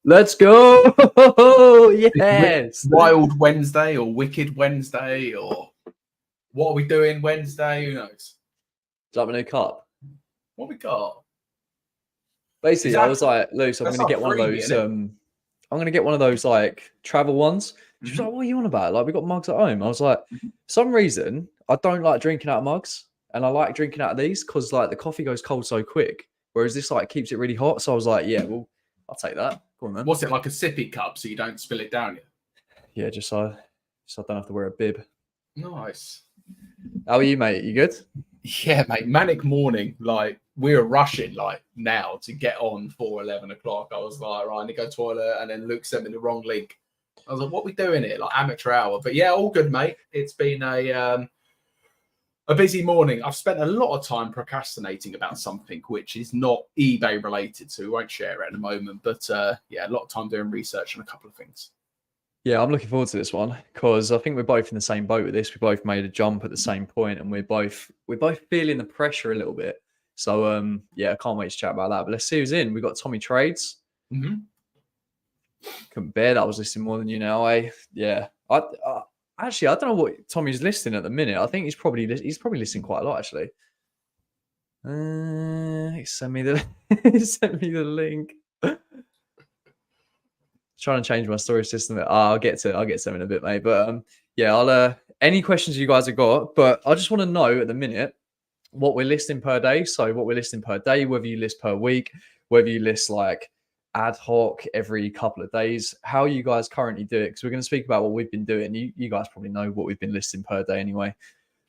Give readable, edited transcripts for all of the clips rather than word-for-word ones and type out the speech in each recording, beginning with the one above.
Let's go. Wi- Yes. Wild Wednesday or Wicked Wednesday or what are we doing Wednesday? Who knows? Drop a new cup. What we got? Basically, I was Exactly. like, Luce, I'm That's gonna our get one of freebie, those. isn't it? I'm gonna get one of those like travel ones. She was Mm-hmm. like, "What are you on about? Like, we got mugs at home." I was like, "Some reason I don't like drinking out of mugs, and I like drinking out of these because like the coffee goes cold so quick, whereas this like keeps it really hot." So I was like, "Yeah, well, I'll take that. Go on then." What's it like a sippy cup so you don't spill it down yet? Yeah, just so I don't have to wear a bib. Nice. How are you, mate? You good? Yeah, mate. Manic morning. Like we're rushing like now to get on for 11 o'clock. I was like, right, I need to go toilet, and then Luke sent me the wrong link. I was like, what are we doing here? Like amateur hour. But yeah, all good, mate. It's been a busy morning. I've spent a lot of time procrastinating about something which is not eBay related, so we won't share it at the moment. But yeah, a lot of time doing research on a couple of things. Yeah, I'm looking forward to this one because I think we're both in the same boat with this. We both made a jump at the same point, and we're both feeling the pressure a little bit. So yeah, I can't wait to chat about that. But let's see who's in. We got Tommy Trades. Mm-hmm. Couldn't bear that I was listening more than you now. Yeah. Actually, I don't know what Tommy's listing at the minute. I think he's probably listening quite a lot actually. Send me the send me the link. Trying to change my storage system. I'll get some in a bit, mate. But yeah, I'll any questions you guys have got. But I just want to know at the minute what we're listing per day. So what we're listing per day, whether you list per week, whether you list like ad hoc every couple of days, how you guys currently do it. Because we're going to speak about what we've been doing. You guys probably know what we've been listing per day anyway.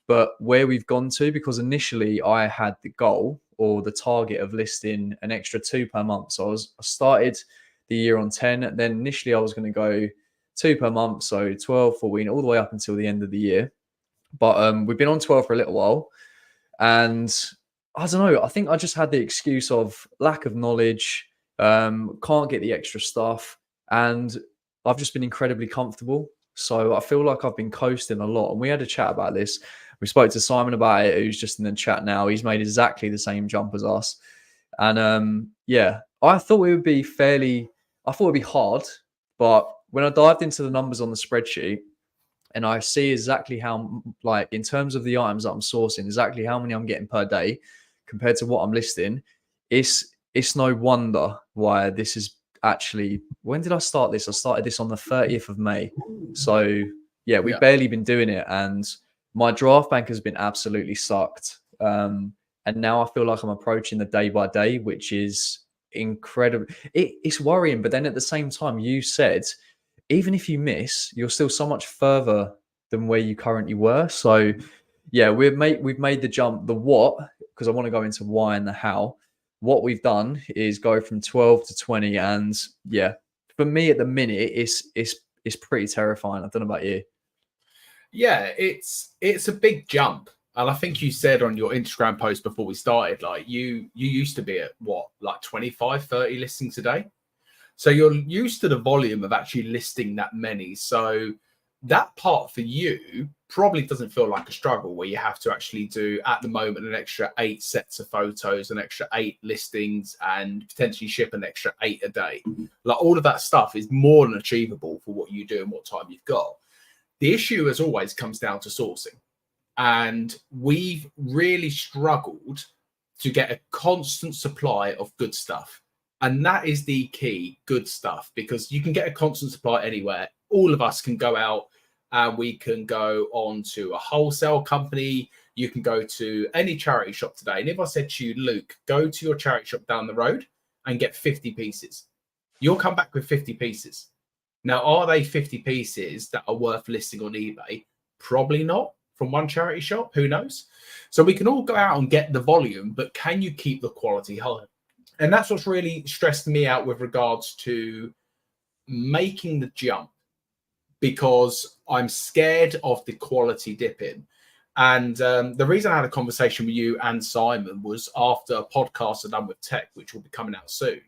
But where we've gone to, because initially I had the goal or the target of listing an extra 2 per month. So I started the year on 10. Then initially I was going to go 2 per month, so 12, 14, all the way up until the end of the year. But we've been on 12 for a little while. And I don't know, I think I just had the excuse of lack of knowledge, can't get the extra stuff. And I've just been incredibly comfortable. So I feel like I've been coasting a lot. And we had a chat about this. We spoke to Simon about it, who's just in the chat now. He's made exactly the same jump as us. And yeah, I thought it'd be hard. But when I dived into the numbers on the spreadsheet, and I see exactly how, like, in terms of the items that I'm sourcing, exactly how many I'm getting per day compared to what I'm listing. It's no wonder why this is actually. When did I start this? I started this on the 30th of May. So yeah, we've barely been doing it, and my draft bank has been absolutely sucked. And now I feel like I'm approaching the day by day, which is incredible. It's worrying, but then at the same time, you said even if you miss, you're still so much further than where you currently were. So yeah, we've made the jump. The what, because I want to go into why and the how. What we've done is go from 12 to 20, and yeah, for me at the minute, it's pretty terrifying. I don't know about you. Yeah, it's a big jump. And I think you said on your Instagram post before we started, like you used to be at what, like 25, 30 listings a day. So you're used to the volume of actually listing that many. So that part for you probably doesn't feel like a struggle where you have to actually do at the moment an extra 8 sets of photos, an extra 8 listings, and potentially ship an extra 8 a day. Like all of that stuff is more than achievable for what you do and what time you've got. The issue, as always, comes down to sourcing. And we've really struggled to get a constant supply of good stuff. And that is the key, good stuff, because you can get a constant supply anywhere. All of us can go out and we can go on to a wholesale company. You can go to any charity shop today. And if I said to you, Luke, go to your charity shop down the road and get 50 pieces, you'll come back with 50 pieces. Now, are they 50 pieces that are worth listing on eBay? Probably not. From one charity shop, who knows? So we can all go out and get the volume, but can you keep the quality high? And that's what's really stressed me out with regards to making the jump, because I'm scared of the quality dipping. And the reason I had a conversation with you and Simon was after a podcast I've done with Tech, which will be coming out soon,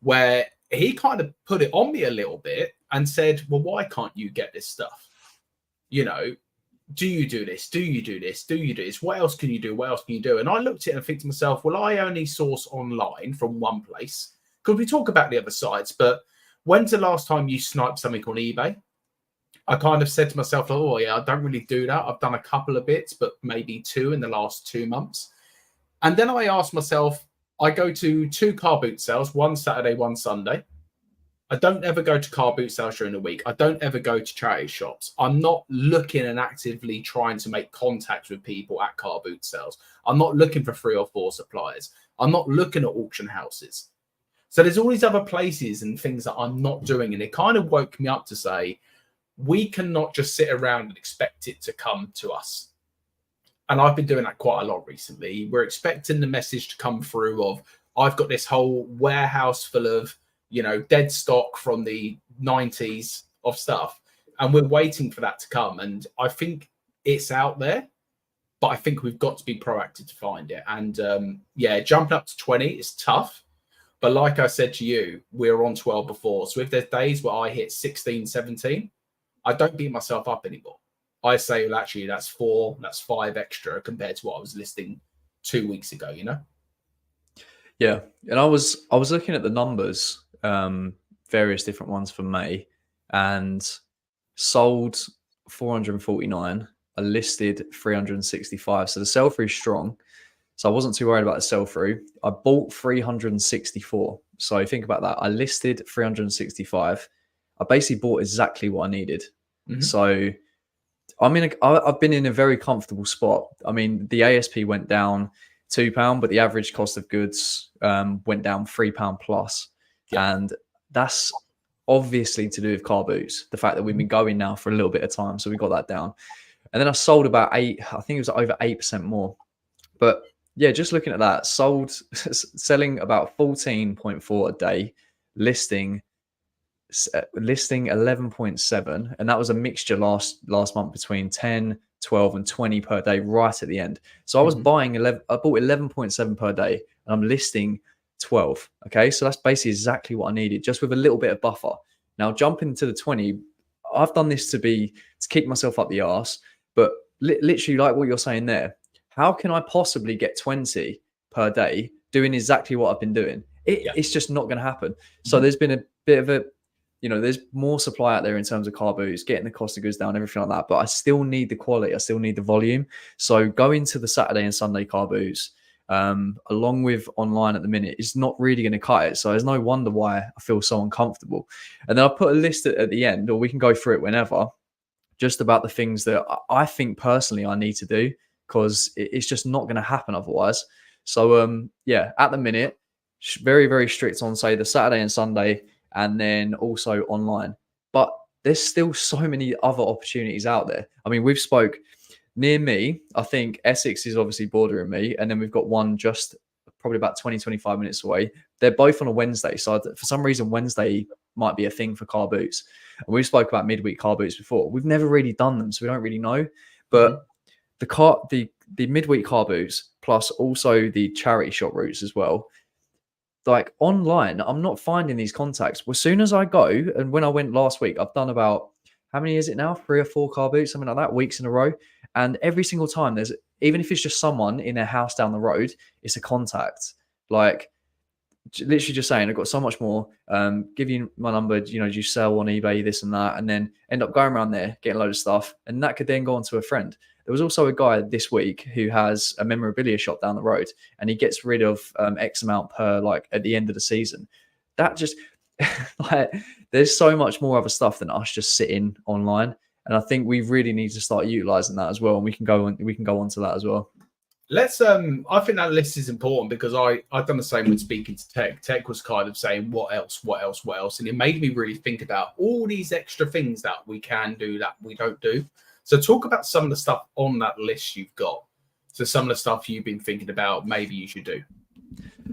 where he kind of put it on me a little bit and said, well, why can't you get this stuff? You know, do you do this? Do you do this? Do you do this? What else can you do? What else can you do? And I looked at it and think to myself, well, I only source online from one place, because we talk about the other sides, but when's the last time you sniped something on eBay? I kind of said to myself, oh, yeah, I don't really do that. I've done a couple of bits, but maybe 2 in the last 2 months. And then I asked myself, I go to 2 car boot sales, one Saturday, one Sunday. I don't ever go to car boot sales during the week. I don't ever go to charity shops. I'm not looking and actively trying to make contact with people at car boot sales. I'm not looking for 3 or 4 suppliers. I'm not looking at auction houses. So there's all these other places and things that I'm not doing. And it kind of woke me up to say, we cannot just sit around and expect it to come to us. And I've been doing that quite a lot recently. We're expecting the message to come through of, I've got this whole warehouse full of, dead stock from the 90s of stuff. And we're waiting for that to come. And I think it's out there, but I think we've got to be proactive to find it. And jumping up to 20 is tough. But like I said to you, we're on 12 before. So if there's days where I hit 16, 17, I don't beat myself up anymore. I say, well, actually, that's 4, that's 5 extra compared to what I was listing 2 weeks ago, Yeah. And I was looking at the numbers, various different ones for May, and sold 449, I listed 365. So the sell through is strong. So I wasn't too worried about the sell through. I bought 364. So think about that. I listed 365. I basically bought exactly what I needed. Mm-hmm. So I've been in a very comfortable spot. I mean, the ASP went down £2, but the average cost of goods went down £3 plus. Yeah. And that's obviously to do with car boots. The fact that we've been going now for a little bit of time. So we got that down. And then I sold about I think it was over 8% more. But yeah, just looking at that, selling about 14.4 a day, listing 11.7, and that was a mixture last month between 10, 12 and 20 per day right at the end. So I was buying I bought 11.7 per day and I'm listing 12. Okay, so that's basically exactly what I needed, just with a little bit of buffer. Now jumping to the 20, I've done this to keep myself up the arse, but literally like what you're saying there, how can I possibly get 20 per day doing exactly what I've been doing? It's just not going to happen. So there's been a bit of a, there's more supply out there in terms of car boots, getting the cost of goods down, everything like that. But I still need the quality. I still need the volume. So going to the Saturday and Sunday car boots, along with online at the minute, is not really going to cut it. So there's no wonder why I feel so uncomfortable. And then I put a list at the end, or we can go through it whenever, just about the things that I think personally I need to do, because it's just not going to happen otherwise. So at the minute, very, very strict on, say, the Saturday and Sunday, and then also online. But there's still so many other opportunities out there. I mean, we've spoke near me. I think Essex is obviously bordering me. And then we've got one just probably about 20, 25 minutes away. They're both on a Wednesday. So for some reason, Wednesday might be a thing for car boots. And we spoke about midweek car boots before. We've never really done them, so we don't really know. But the midweek car boots, plus also the charity shop routes as well, like online, I'm not finding these contacts. As soon as I go, and when I went last week, I've done about, how many is it now? 3 or 4 car boots, something like that, weeks in a row. And every single time there's, even if it's just someone in their house down the road, it's a contact. Like literally just saying, I've got so much more, give you my number, do you sell on eBay, this and that, and then end up going around there, getting a load of stuff. And that could then go on to a friend. There was also a guy this week who has a memorabilia shop down the road, and he gets rid of X amount per, like, at the end of the season. That just, like, there's so much more other stuff than us just sitting online. And I think we really need to start utilizing that as well. And we can go on to that as well. Let's I think that list is important, because I've done the same with speaking to Tech. Tech was kind of saying what else, and it made me really think about all these extra things that we can do that we don't do. So talk about some of the stuff on that list you've got. So some of the stuff you've been thinking about maybe you should do.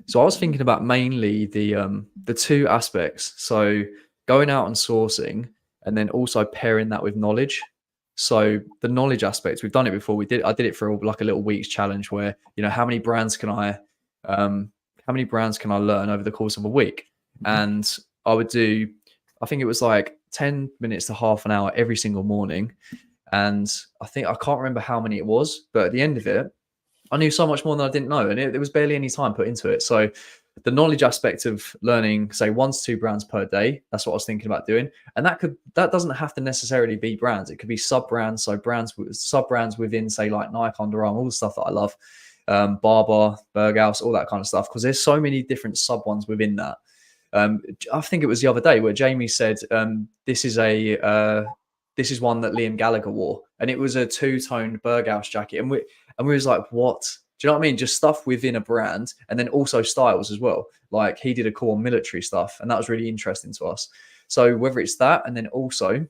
So I was thinking about mainly the 2 aspects. So going out and sourcing, and then also pairing that with knowledge. So the knowledge aspect, we've done it before. I did it for like a little week's challenge where, how many brands can I learn over the course of a week? And I would do, I think it was like 10 minutes to half an hour every single morning. And I can't remember how many it was, but at the end of it, I knew so much more than I didn't know. And there was barely any time put into it. So the knowledge aspect of learning, say 1 to 2 brands per day, that's what I was thinking about doing. And that doesn't have to necessarily be brands. It could be sub brands. So sub brands within, say, like Nike, Under Armour, all the stuff that I love, Barber, Berghaus, all that kind of stuff. Because there's so many different sub ones within that. I think it was the other day where Jamie said, this is one that Liam Gallagher wore, and it was a 2-toned Berghaus jacket, and we was like, what? Do you know what I mean? Just stuff within a brand, and then also styles as well. Like he did a call on military stuff, and that was really interesting to us. So whether it's that, and then also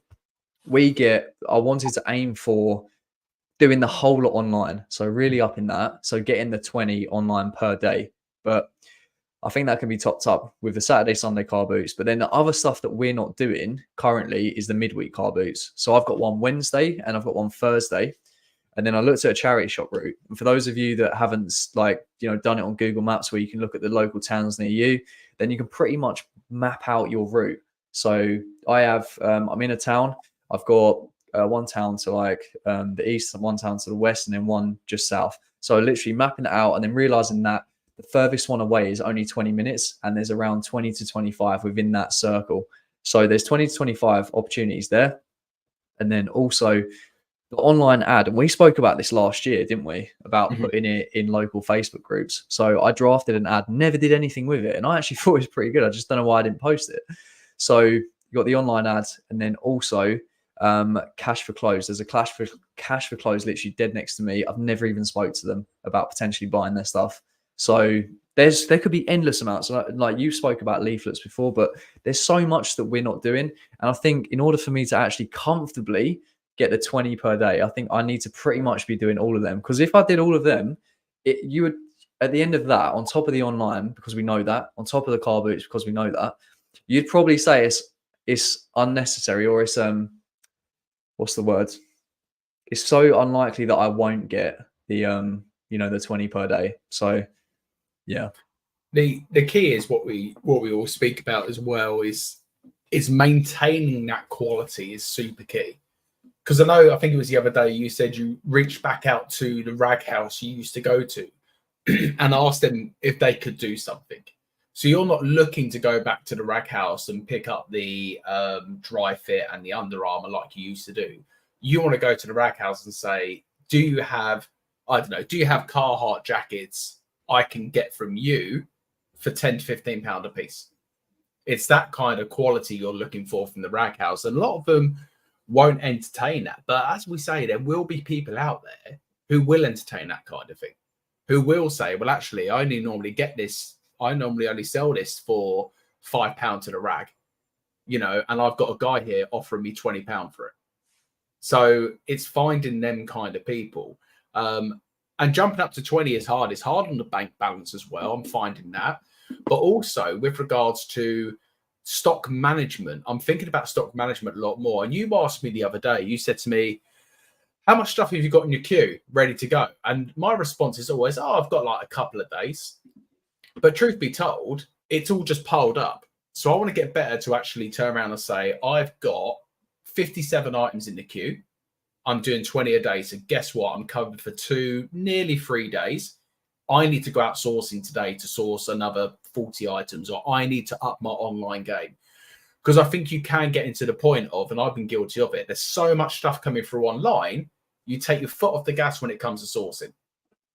I wanted to aim for doing the whole lot online. So really up in that. So getting the 20 online per day. But I think that can be topped up with the Saturday, Sunday car boots. But then the other stuff that we're not doing currently is the midweek car boots. So I've got one Wednesday and I've got one Thursday. And then I looked at a charity shop route. And for those of you that haven't done it on Google Maps where you can look at the local towns near you, then you can pretty much map out your route. So I'm in a town. I've got one town to the east and one town to the west and then one just south. So literally mapping it out and then realizing that the furthest one away is only 20 minutes and there's around 20 to 25 within that circle. So there's 20 to 25 opportunities there. And then also the online ad, and we spoke about this last year, didn't we? About putting it in local Facebook groups. So I drafted an ad, never did anything with it. And I actually thought it was pretty good. I just don't know why I didn't post it. So you got the online ads and then also cash for close. There's a cash for close literally dead next to me. I've never even spoke to them about potentially buying their stuff. So there could be endless amounts. Like you spoke about leaflets before, but there's so much that we're not doing. And I think in order for me to actually comfortably get the 20 per day, I think I need to pretty much be doing all of them. Because if I did all of them, you would, at the end of that, on top of the online, because we know that, on top of the car boots, because we know that, you'd probably say it's unnecessary, or it's what's the word? It's so unlikely that I won't get the the 20 per day. So yeah. The key is what we all speak about as well is maintaining that quality is super key. Because I think it was the other day you said you reached back out to the rag house you used to go to and asked them if they could do something. So you're not looking to go back to the rag house and pick up the dry fit and the Under Armour like you used to do. You want to go to the rag house and say, do you have Carhartt jackets I can get from you for £10 to £15 a piece? It's that kind of quality you're looking for from the rag house. And a lot of them won't entertain that. But as we say, there will be people out there who will entertain that kind of thing, who will say, well, actually, I normally only sell this for £5 to the rag, and I've got a guy here offering me £20 for it. So it's finding them kind of people. And jumping up to 20 is hard. It's hard on the bank balance as well. I'm finding that. But also with regards to stock management, I'm thinking about stock management a lot more. And you asked me the other day, you said to me, how much stuff have you got in your queue ready to go? And my response is always, I've got like a couple of days. But truth be told, it's all just piled up. So I want to get better to actually turn around and say, I've got 57 items in the queue. I'm doing 20 a day. So guess what? I'm covered for nearly 3 days. I need to go out sourcing today to source another 40 items, or I need to up my online game. Because I think you can get into the point of, and I've been guilty of it, there's so much stuff coming through online, you take your foot off the gas when it comes to sourcing.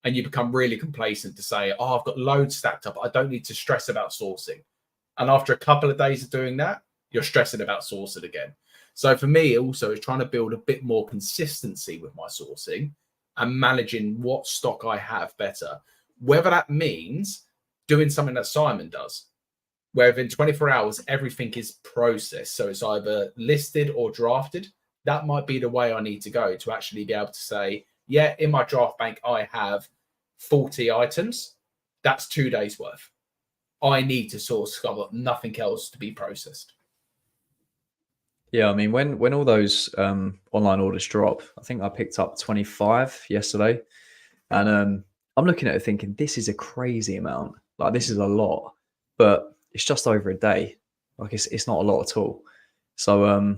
And you become really complacent to say, I've got loads stacked up. I don't need to stress about sourcing. And after a couple of days of doing that, you're stressing about sourcing again. So for me also is trying to build a bit more consistency with my sourcing and managing what stock I have better. Whether that means doing something that Simon does, where within 24 hours, everything is processed. So it's either listed or drafted. That might be the way I need to go to actually be able to say, yeah, in my draft bank, I have 40 items. That's 2 days worth. I need to source. I've got nothing else to be processed. Yeah, I mean, when all those online orders drop, I think I picked up 25 yesterday, and I'm looking at it thinking, this is a crazy amount. Like, this is a lot, but it's just over a day. Like, it's not a lot at all. So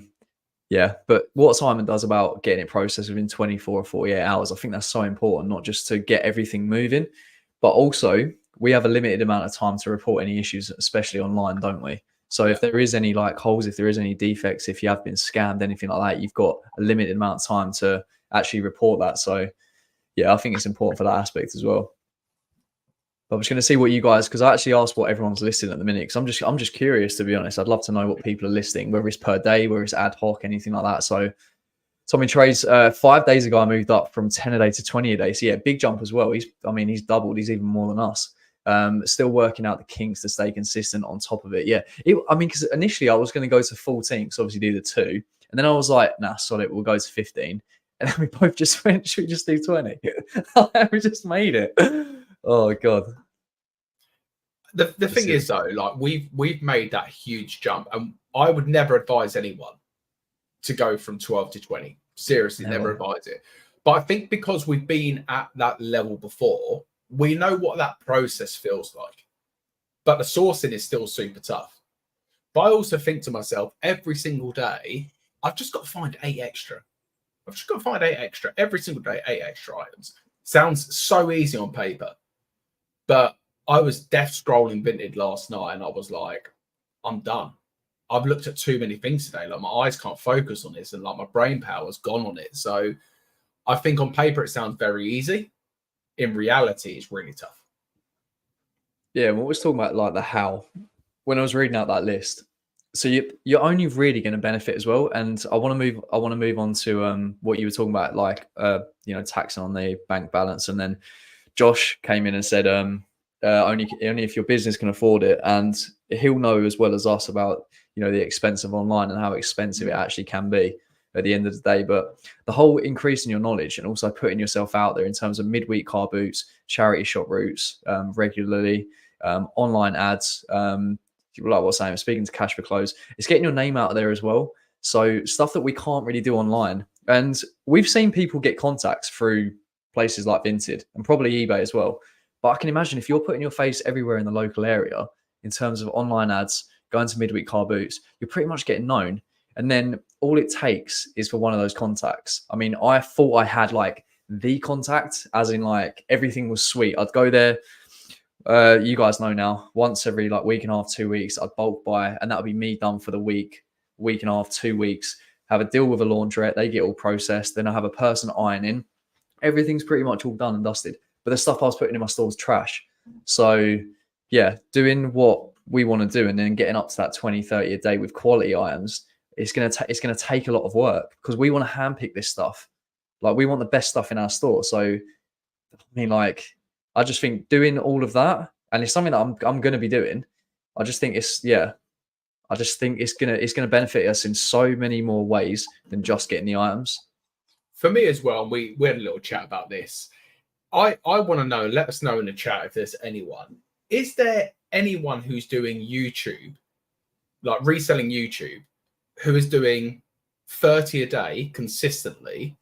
yeah, but what Simon does about getting it processed within 24 or 48 hours, I think that's so important, not just to get everything moving, but also we have a limited amount of time to report any issues, especially online, don't we? So if there is any like holes, if there is any defects, if you have been scammed, anything like that, you've got a limited amount of time to actually report that. So yeah, I think it's important for that aspect as well. But I'm just going to see what you guys, because I actually asked what everyone's listing at the minute, because I'm just curious, to be honest. I'd love to know what people are listing, whether it's per day, whether it's ad hoc, anything like that. So Tommy Trades, 5 days ago, I moved up from 10 a day to 20 a day. So yeah, big jump as well. He's doubled. He's even more than us. Still working out the kinks to stay consistent on top of it. Yeah, because initially I was going to go to 14, because obviously do the 2, and then I was like, nah, solid, we'll go to 15, and then we both just went, should we just do 20? We just made it. Oh god. The thing is though, like we've made that huge jump, and I would never advise anyone to go from 12 to 20. Seriously, never advise it. But I think because we've been at that level before, we know what that process feels like. But the sourcing is still super tough. But I also think to myself, every single day, I've just got to find 8 extra. I've just got to find 8 extra. Every single day, 8 extra items. Sounds so easy on paper. But I was death scrolling Vinted last night, and I was like, I'm done. I've looked at too many things today. Like my eyes can't focus on this, and like my brain power's gone on it. So I think on paper it sounds very easy. In reality, it's really tough. Yeah, what was talking about like the how, when I was reading out that list. So you're only really going to benefit as well. And I want to move on to what you were talking about, like taxing on the bank balance. And then Josh came in and said only if your business can afford it, and he'll know as well as us about the expense of online and how expensive it actually can be at the end of the day. But the whole increase in your knowledge and also putting yourself out there in terms of midweek car boots, charity shop routes regularly, online ads, like what I was saying, speaking to Cash for Close, it's getting your name out there as well. So stuff that we can't really do online. And we've seen people get contacts through places like Vinted and probably eBay as well. But I can imagine if you're putting your face everywhere in the local area in terms of online ads, going to midweek car boots, you're pretty much getting known. And then all it takes is for one of those contacts. I mean, I thought I had like the contact, as in like everything was sweet. I'd go there. You guys know now, once every like week and a half, 2 weeks, I'd bulk buy, and that would be me done for the week and a half, 2 weeks. Have a deal with a laundrette, they get all processed. Then I have a person ironing. Everything's pretty much all done and dusted. But the stuff I was putting in my store was trash. So yeah, doing what we want to do and then getting up to that 20, 30 a day with quality items, it's gonna take a lot of work, because we want to handpick this stuff. Like we want the best stuff in our store. So I mean, like, I just think doing all of that, and it's something that I'm going to be doing. I just think it's gonna benefit us in so many more ways than just getting the items. For me as well, we had a little chat about this. I want to know, let us know in the chat if there's anyone. Is there anyone who's doing YouTube, like reselling YouTube, who is doing 30 a day consistently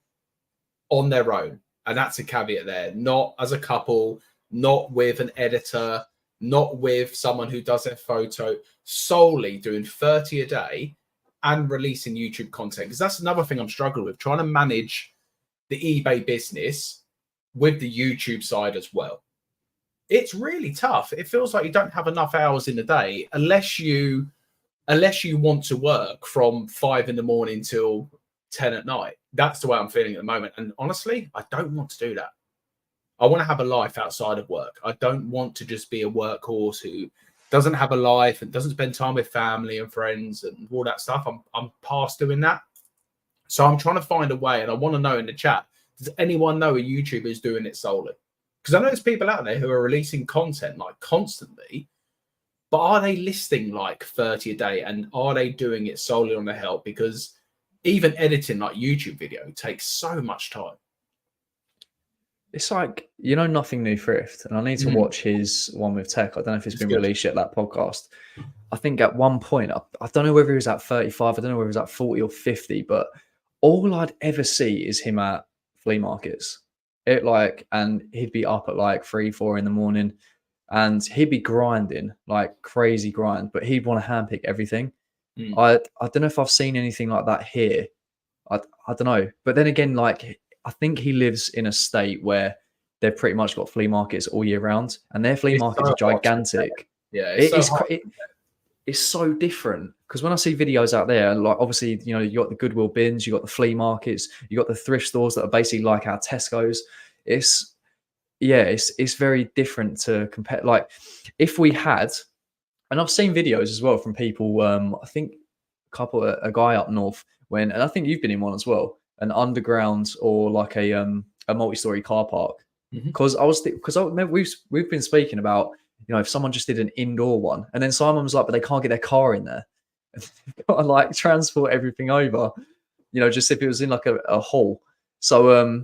on their own? And that's a caveat there, not as a couple, not with an editor, not with someone who does their photo, solely doing 30 a day and releasing YouTube content. Because that's another thing I'm struggling with, trying to manage the eBay business with the YouTube side as well. It's really tough. It feels like you don't have enough hours in the day unless you want to work from 5 in the morning till 10 at night. That's the way I'm feeling at the moment. And honestly, I don't want to do that. I want to have a life outside of work. I don't want to just be a workhorse who doesn't have a life and doesn't spend time with family and friends and all that stuff. I'm past doing that. So I'm trying to find a way, and I want to know in the chat, does anyone know a YouTuber who's doing it solely? Because I know there's people out there who are releasing content like constantly, but are they listing like 30 a day, and are they doing it solely on their help? Because even editing like YouTube video takes so much time. It's like, Nothing New Thrift, and I need to watch his one with tech. I don't know if it's been released yet, that podcast. I think at one point, I don't know whether he was at 35, I don't know whether he was at 40 or 50, but all I'd ever see is him at flea markets. And he'd be up at like 3, 4 in the morning, and he'd be grinding, like crazy grind, but he'd want to handpick everything. I don't know if I've seen anything like that here. I don't know. But then again, like, I think he lives in a state where they've pretty much got flea markets all year round, and their flea It's markets so are hard to gigantic. Yeah, it's It so is hard. it's so different, because when I see videos out there, like obviously, you know, you got the Goodwill bins, you got the flea markets, you got the thrift stores that are basically like our Tesco's. It's yeah, it's very different to compare. Like if we had, and I've seen videos as well from people. I think a guy up north went, and I think you've been in one as well, an underground or like a multi-story car park. Mhm. Because I remember we've been speaking about, you know, if someone just did an indoor one, and then Simon was like, but they can't get their car in there. They've got to like transport everything over, you know, just if it was in like a hall. So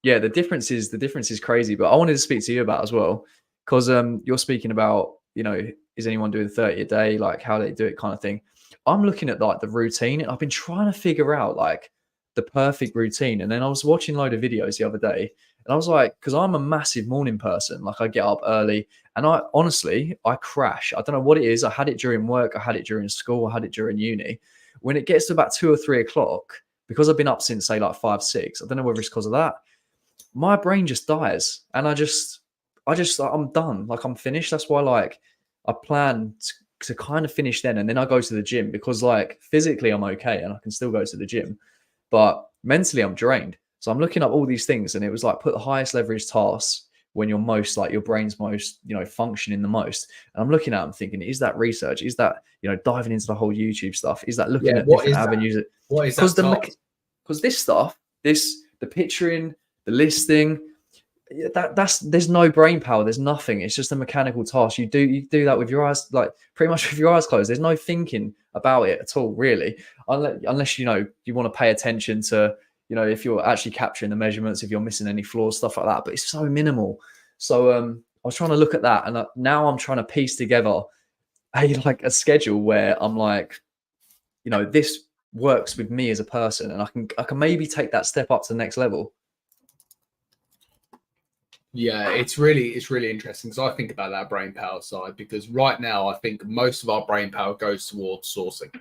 yeah, the difference is crazy. But I wanted to speak to you about as well, because you're speaking about, you know, is anyone doing 30 a day, like how they do it kind of thing. I'm looking at like the routine, and I've been trying to figure out like the perfect routine. And then I was watching a load of videos the other day, and I was like, because I'm a massive morning person, like I get up early, and I honestly, I crash. I don't know what it is. I had it during work, I had it during school, I had it during uni. When it gets to about 2 or 3 o'clock, because I've been up since say like 5, 6, I don't know whether it's because of that, my brain just dies, and I'm done. Like I'm finished. That's why like I plan to kind of finish then, and then I go to the gym, because like physically I'm okay and I can still go to the gym, but mentally I'm drained. So I'm looking up all these things, and it was like put the highest leverage tasks when you're most like your brain's most, you know, functioning the most. And I'm looking at them thinking, is that research? Is that, you know, diving into the whole YouTube stuff? Is that looking Yeah, at what different is that? avenues? What is Because that task? because this stuff, the picturing, the listing, that's there's no brain power, there's nothing. It's just a mechanical task. You do that with your eyes, like pretty much with your eyes closed. There's no thinking about it at all, really, unless you know you want to pay attention to, you know, if you're actually capturing the measurements, if you're missing any flaws, stuff like that. But it's so minimal. So I was trying to look at that, and now I'm trying to piece together a schedule where I'm like, you know, this works with me as a person, and I can maybe take that step up to the next level. Yeah, it's really interesting, because I think about that brain power side, because right now I think most of our brain power goes towards sourcing.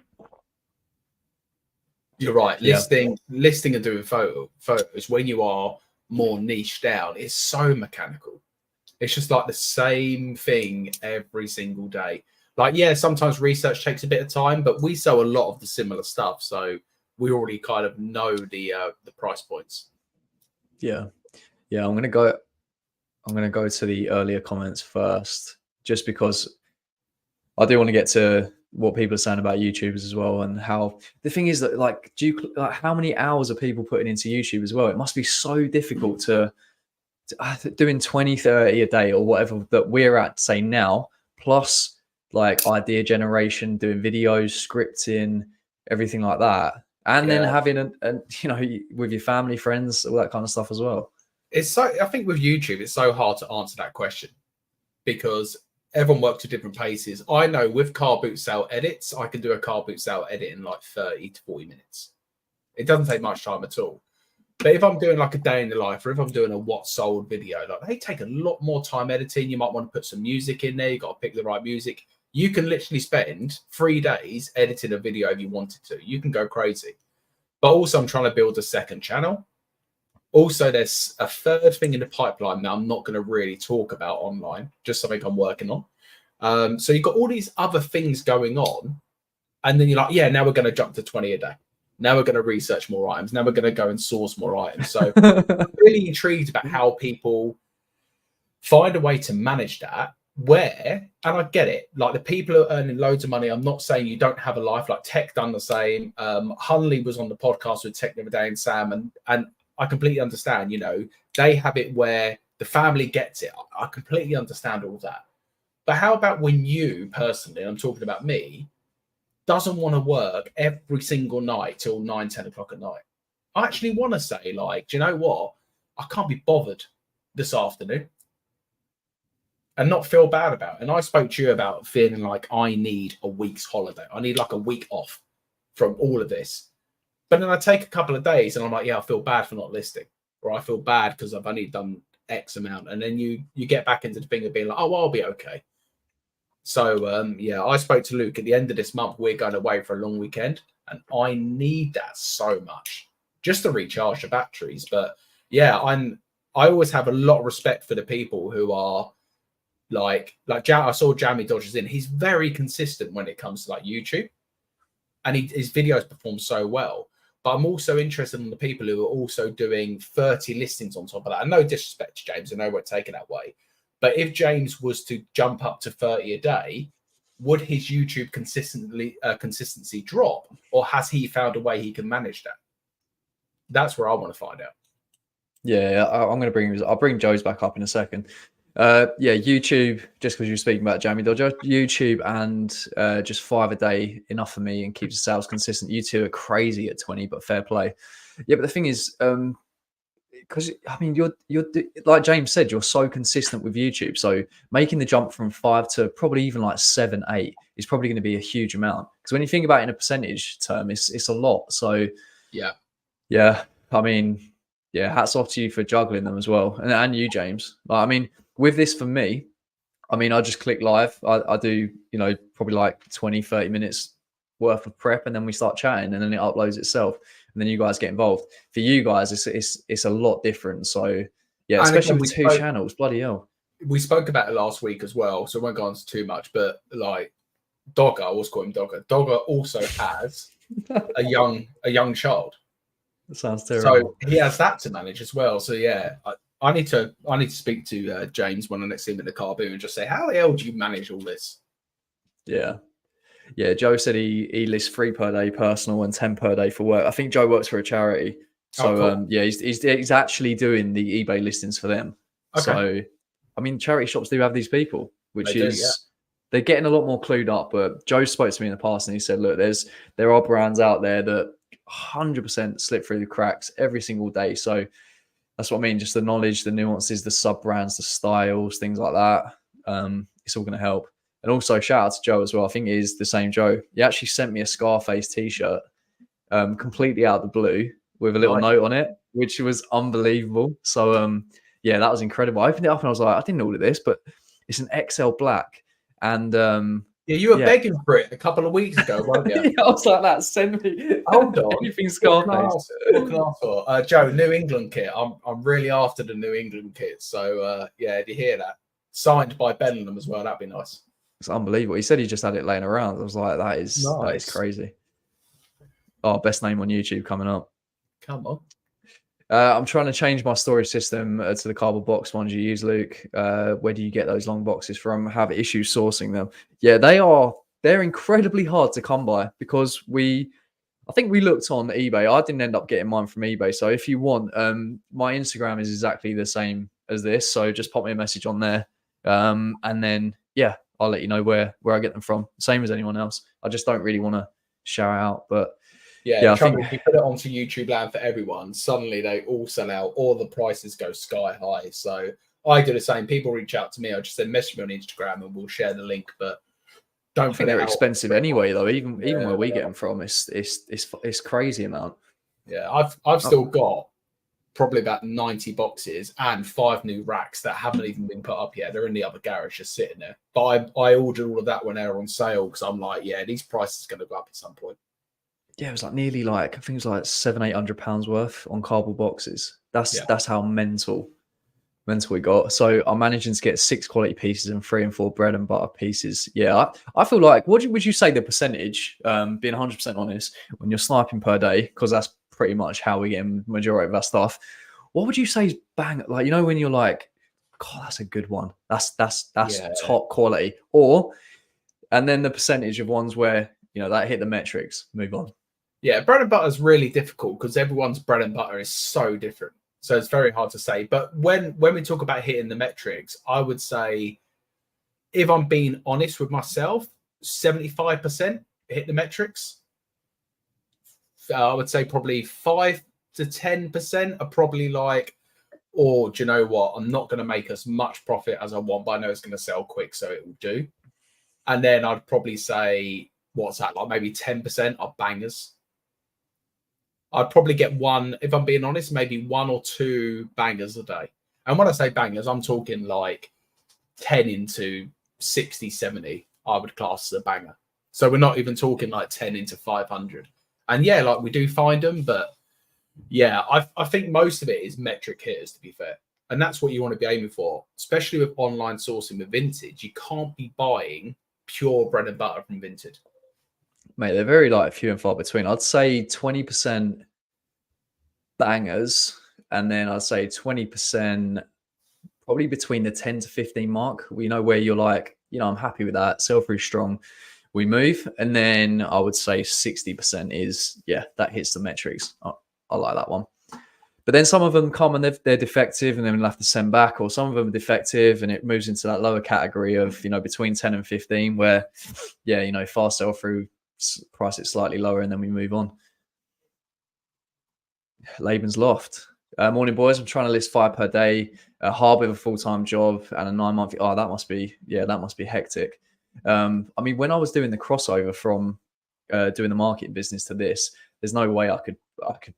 You're right. Yeah. Listing and doing photos when you are more niche down is so mechanical. It's just like the same thing every single day. Like, yeah, sometimes research takes a bit of time, but we sell a lot of the similar stuff, so we already kind of know the price points. Yeah. I'm gonna go to the earlier comments first, just because I do want to get to what people are saying about YouTubers as well, and how the thing is that like, how many hours are people putting into YouTube as well? It must be so difficult to doing 20, 30 a day or whatever that we're at, say now, plus like idea generation, doing videos, scripting, everything like that, and then Yeah, having a you know, with your family, friends, all that kind of stuff as well. it's so. I think with YouTube, it's so hard to answer that question, because everyone works at different paces. I know with car boot sale edits, I can do a car boot sale edit in like 30 to 40 minutes. It doesn't take much time at all. But if I'm doing like a day in the life, or if I'm doing a what sold video, like they take a lot more time editing. You might want to put some music in there. You got to pick the right music. You can literally spend 3 days editing a video if you wanted to. You can go crazy. But also, I'm trying to build a second channel. Also, there's a third thing in the pipeline that I'm not going to really talk about online, just something I'm working on. So you've got all these other things going on, and then you're like, yeah, now we're going to jump to 20 a day. Now we're going to research more items. Now we're going to go and source more items. So I'm really intrigued about how people find a way to manage that. And I get it, like the people who are earning loads of money, I'm not saying you don't have a life. Like Tech done the same. Hunley was on the podcast with Tech the other day, and Sam, and I completely understand, you know, they have it where the family gets it. I completely understand all that. But how about when you personally, I'm talking about me, doesn't want to work every single night till 9, 10 o'clock at night? I actually want to say, like, do you know what? I can't be bothered this afternoon and not feel bad about it. And I spoke to you about feeling like I need a week's holiday. I need like a week off from all of this. But then I take a couple of days and I'm like, yeah, I feel bad for not listing, or I feel bad because I've only done X amount. And then you get back into the thing of being like, oh, well, I'll be okay. So, yeah, I spoke to Luke at the end of this month. We're going away for a long weekend, and I need that so much just to recharge the batteries. But yeah, I always have a lot of respect for the people who are like I saw Jamie Dodgers in. He's very consistent when it comes to like YouTube, and his videos perform so well. But I'm also interested in the people who are also doing 30 listings on top of that. And no disrespect to James, I know we're taking that way. But if James was to jump up to 30 a day, would his YouTube consistency drop, or has he found a way he can manage that? That's where I want to find out. Yeah, I'm going to I'll bring Joe's back up in a second. Yeah, YouTube, just because you're speaking about Jamie Dodger, YouTube and just 5 a day, enough for me and keeps the sales consistent. You two are crazy at 20, but fair play. Yeah, but the thing is, because I mean, you're like James said, you're so consistent with YouTube. So making the jump from 5 to probably even like 7, 8 is probably going to be a huge amount. Because when you think about it in a percentage term, it's a lot. So yeah, I mean, yeah, hats off to you for juggling them as well, and you, James. I mean, with this for me, I mean, I just click live. I do, probably like 20, 30 minutes worth of prep, and then we start chatting, and then it uploads itself, and then you guys get involved. For you guys, it's a lot different. So yeah, especially with 2 channels, bloody hell. We spoke about it last week as well, so I won't go on to too much. But like Dogger, I always call him Dogger. Dogger also has a young child. That sounds terrible. So he has that to manage as well. So yeah, I need to speak to James when I next see him in the car boot and just say, how the hell do you manage all this? Yeah. Joe said he lists 3 per day personal and 10 per day for work. I think Joe works for a charity, so cool. Yeah, he's actually doing the eBay listings for them. Okay. So I mean, charity shops do have these people, which they're getting a lot more clued up. But Joe spoke to me in the past and he said, look, there are brands out there that 100% slip through the cracks every single day. So that's what I mean. Just the knowledge, the nuances, the sub brands, the styles, things like that. It's all going to help. And also shout out to Joe as well. I think it is the same Joe. He actually sent me a Scarface t-shirt completely out of the blue with a little note on it, which was unbelievable. So yeah, that was incredible. I opened it up and I was like, I didn't order this, but it's an XL black. And yeah, you were begging for it a couple of weeks ago, weren't you? Yeah, I was like, that send me. Hold on. Anything Scarface. What can I ask for? Joe, New England kit. I'm really after the New England kit. So yeah, do you hear that? Signed by Benham as well. That'd be nice. It's unbelievable. He said he just had it laying around. I was like, that is crazy. Oh, best name on YouTube coming up. Come on. I'm trying to change my storage system to the cardboard box ones you use, Luke. Where do you get those long boxes from? Have issues sourcing them? Yeah, they're incredibly hard to come by because I think we looked on eBay. I didn't end up getting mine from eBay. So if you want, my Instagram is exactly the same as this. So just pop me a message on there. And then, yeah, I'll let you know where I get them from. Same as anyone else. I just don't really want to shout out, but yeah, I think if you put it onto YouTube Land for everyone, suddenly they all sell out or the prices go sky high. So I do the same. People reach out to me. I just send message me on Instagram and we'll share the link. But don't think they're expensive anyway, though. Even where we get them from, it's crazy amount. Yeah, I've still got probably about 90 boxes and 5 new racks that haven't even been put up yet. They're in the other garage just sitting there. But I ordered all of that when they were on sale because I'm like, yeah, these prices are going to go up at some point. Yeah, it was like nearly I think it was like £700-800 worth on cardboard boxes. That's how mental we got. So I'm managing to get 6 quality pieces and 3 and 4 bread and butter pieces. Yeah, I feel like, would you say the percentage, being 100% honest, when you're sniping per day, because that's pretty much how we get majority of our stuff. What would you say is bang? Like, when you're like, God, that's a good one. That's top quality. And then the percentage of ones where, that hit the metrics, move on. Yeah, bread and butter is really difficult because everyone's bread and butter is so different. So it's very hard to say. But when we talk about hitting the metrics, I would say, if I'm being honest with myself, 75% hit the metrics. I would say probably 5 to 10% are probably like, do you know what? I'm not going to make as much profit as I want, but I know it's going to sell quick, so it will do. And then I'd probably say, what's that? Like maybe 10% are bangers. I'd probably get one, if I'm being honest, maybe 1 or 2 bangers a day. And when I say bangers, I'm talking like 10 into 60, 70, I would class as a banger. So we're not even talking like 10 into 500. And yeah, like we do find them, but yeah, I think most of it is metric hitters, to be fair. And that's what you want to be aiming for, especially with online sourcing with vintage. You can't be buying pure bread and butter from vintage. Mate, they're very like few and far between. I'd say 20% bangers, and then I'd say 20% probably between the 10 to 15 mark. We know where you're like, I'm happy with that. Sell through strong. We move. And then I would say 60% is, that hits the metrics. I like that one. But then some of them come and they're defective and then we'll have to send back, or some of them are defective and it moves into that lower category of, between 10 and 15 where, fast sell through, price it slightly lower and then we move on. Laban's Loft. Morning, boys. I'm trying to list 5 per day, hard with a full-time job and a 9-month. Oh, that must be hectic. I mean, when I was doing the crossover from doing the marketing business to this, there's no way I could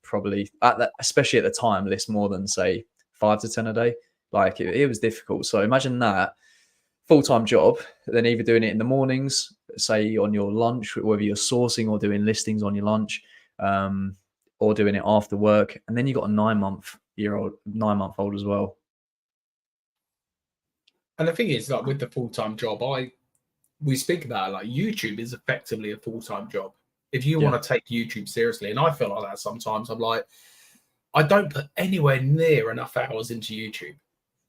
probably, especially at the time, list more than say 5 to 10 a day. Like it was difficult. So imagine that full-time job, then either doing it in the mornings, say on your lunch, whether you're sourcing or doing listings on your lunch, or doing it after work, and then you got a 9-month-old as well. And the thing is, like with the full-time job, we speak about it, like YouTube is effectively a full-time job. If you want to take YouTube seriously, and I feel like that sometimes, I'm like, I don't put anywhere near enough hours into YouTube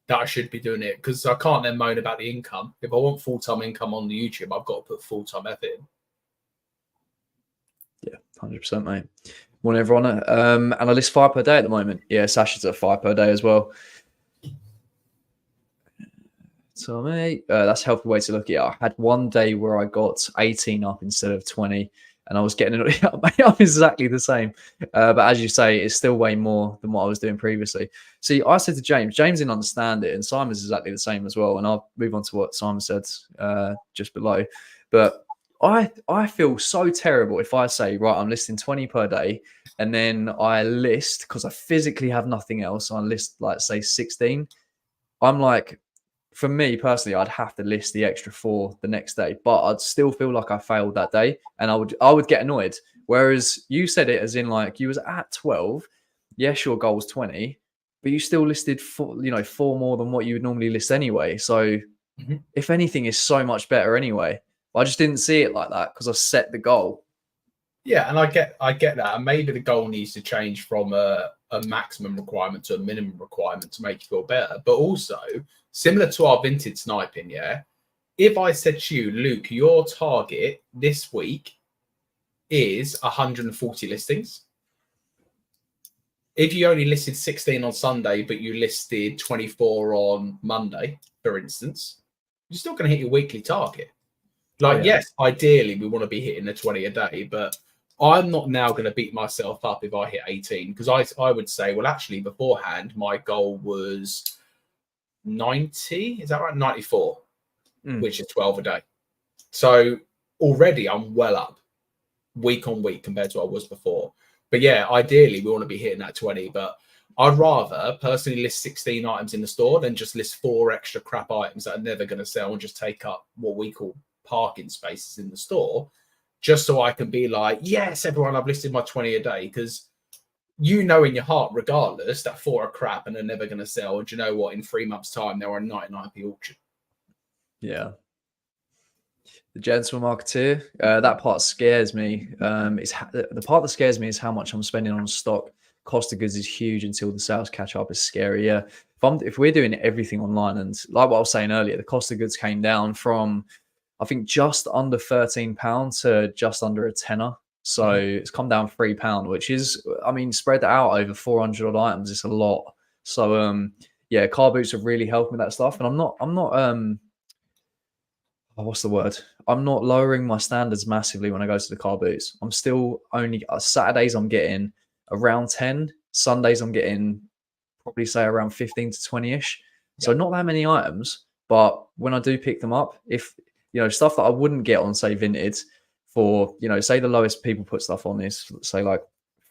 that I should be doing it, because I can't then moan about the income. If I want full-time income on the YouTube, I've got to put full-time effort in. Yeah, 100%, mate. Morning, everyone. And I list 5 per day at the moment. Yeah, Sasha's at 5 per day as well. So, mate, that's a healthy way to look at it. I had one day where I got 18 up instead of 20, and I was getting it. I'm exactly the same. But as you say, it's still way more than what I was doing previously. See, I said to James didn't understand it, and Simon's exactly the same as well. And I'll move on to what Simon said just below. But I feel so terrible if I say, right, I'm listing 20 per day, and then I list, because I physically have nothing else, I list like say 16. I'm like, for me personally, I'd have to list the extra 4 the next day, but I'd still feel like I failed that day, and I would get annoyed. Whereas you said it as in like you was at 12, yes, your goal's 20, but you still listed 4 more than what you would normally list anyway. So if anything, is so much better anyway. I just didn't see it like that because I set the goal. Yeah, and I get that. And maybe the goal needs to change from a maximum requirement to a minimum requirement to make you feel better. But also, similar to our vintage sniping, if I said to you, Luke, your target this week is 140 listings. If you only listed 16 on Sunday, but you listed 24 on Monday, for instance, you're still going to hit your weekly target. Like, yes, ideally, we want to be hitting the 20 a day, but I'm not now going to beat myself up if I hit 18, because I would say, well, actually, beforehand, my goal was 90. Is that right? 94, which is 12 a day. So already I'm well up week on week compared to what I was before. But yeah, ideally, we want to be hitting that 20, but I'd rather personally list 16 items in the store than just list 4 extra crap items that are never going to sell and just take up what we call parking spaces in the store, just so I can be like, yes, everyone, I've listed my 20 a day, because in your heart, regardless, that 4 are crap and they're never going to sell. And you know what? In 3 months' time, they're on 99p auction. Yeah. The gentleman marketeer, that part scares me. The part that scares me is how much I'm spending on stock. Cost of goods is huge until the sales catch up. Is scary. Yeah. If we're doing everything online, and like what I was saying earlier, the cost of goods came down from, I think, just under £13 to just under a tenner. So it's come down £3, which is, I mean, spread that out over 400 odd items. It's a lot. So yeah, car boots have really helped with that stuff. And I'm not what's the word? I'm not lowering my standards massively when I go to the car boots. I'm still only Saturdays I'm getting around 10. Sundays I'm getting probably say around 15 to 20ish. So not that many items, but when I do pick them up, if stuff that I wouldn't get on say Vinted for, say the lowest people put stuff on is say like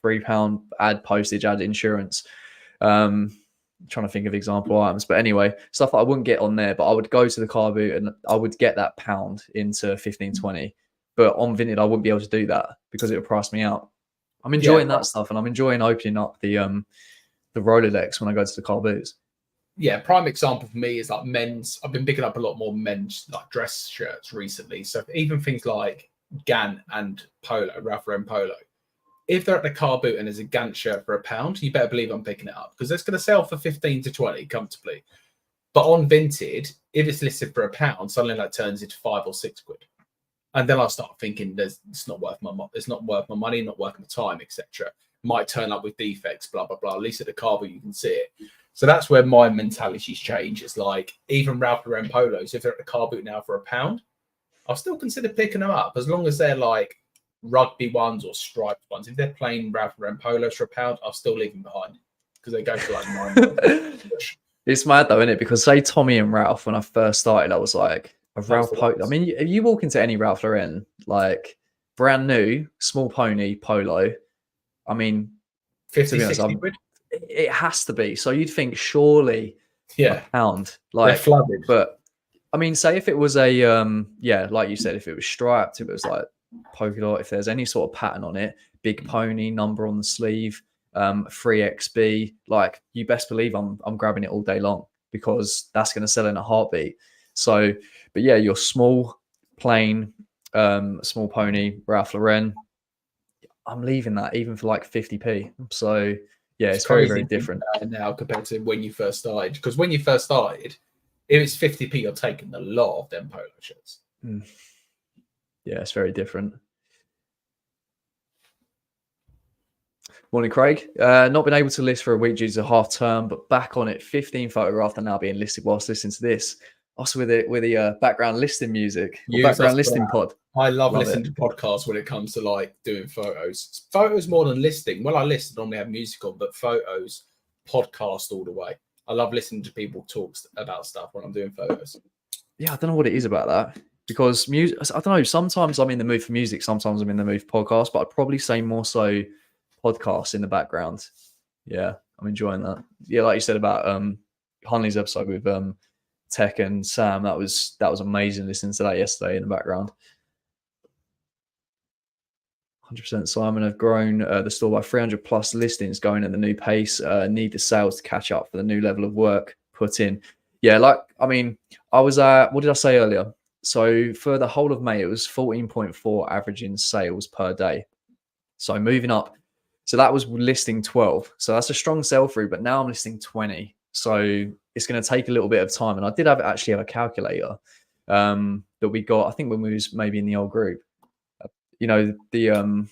£3, add postage, add insurance. Trying to think of example items, but anyway, stuff that I wouldn't get on there, but I would go to the car boot and I would get that pound into 15, 20. But on Vinted, I wouldn't be able to do that because it would price me out. I'm enjoying that stuff, and I'm enjoying opening up the Rolodex when I go to the car boots. yeah, prime example for me is like men's. I've been picking up a lot more men's like dress shirts recently. So even things like Gant and Polo, Ralph Lauren Polo, if they're at the car boot and there's a Gant shirt for £1, you better believe I'm picking it up because it's going to sell for 15 to 20 comfortably. But on Vinted, if it's listed for £1, suddenly that turns into £5 or £6. And then I start thinking, it's not worth my money, not worth my time, etc. Might turn up with defects, blah blah blah. At least at the car boot you can see it. So that's where my mentality's changed. It's like even Ralph Lauren polos, if they're at the car boot now for £1, I'll still consider picking them up as long as they're like rugby ones or striped ones. If they're plain Ralph Lauren polos for £1, I'll still leave them behind because they go for like £9. It's mad though, isn't it? Because say Tommy and Ralph, when I first started, I was like, Ralph Polo. I mean, if you walk into any Ralph Lauren, like brand new, small pony polo, I mean, 50, 60 quid? It has to be. So you'd think surely £1, like, they're flooded. But I mean, say if it was a like you said, if it was striped, if it was like polka dot, if there's any sort of pattern on it, big pony number on the sleeve, 3XB, like you best believe I'm grabbing it all day long because that's going to sell in a heartbeat. So, but yeah, your small, plain, small pony, Ralph Lauren, I'm leaving that even for like 50p. So yeah, it's very, very different now compared to when you first started. Because when you first started, if it's 50p, you're taking a lot of them polo shirts. Yeah, it's very different. Morning, Craig. Not been able to list for a week due to half term, but back on it. 15 photo after now being listed whilst listening to this. Also with the background listing music, or background listing pod. I love listening to podcasts when it comes to like doing photos. Photos more than listing. Well, I list normally have music on, but photos, podcast all the way. I love listening to people talk about stuff when I'm doing photos. Yeah, I don't know what it is about that. Because music, I don't know, sometimes I'm in the mood for music, sometimes I'm in the mood for podcasts, but I'd probably say more so podcasts in the background. Yeah, I'm enjoying that. Yeah, like you said about Hunley's episode with Tech and Sam, that was amazing listening to that yesterday in the background. 100%. Simon, have grown the store by 300 plus listings going at the new pace. Need the sales to catch up for the new level of work put in. Yeah, like, I mean, I was at, what did I say earlier? So for the whole of May, it was 14.4 averaging sales per day. So moving up. So that was listing 12. So that's a strong sell through, but now I'm listing 20. So it's going to take a little bit of time. And I did actually have a calculator that we got, I think when we was maybe in the old group, you know, the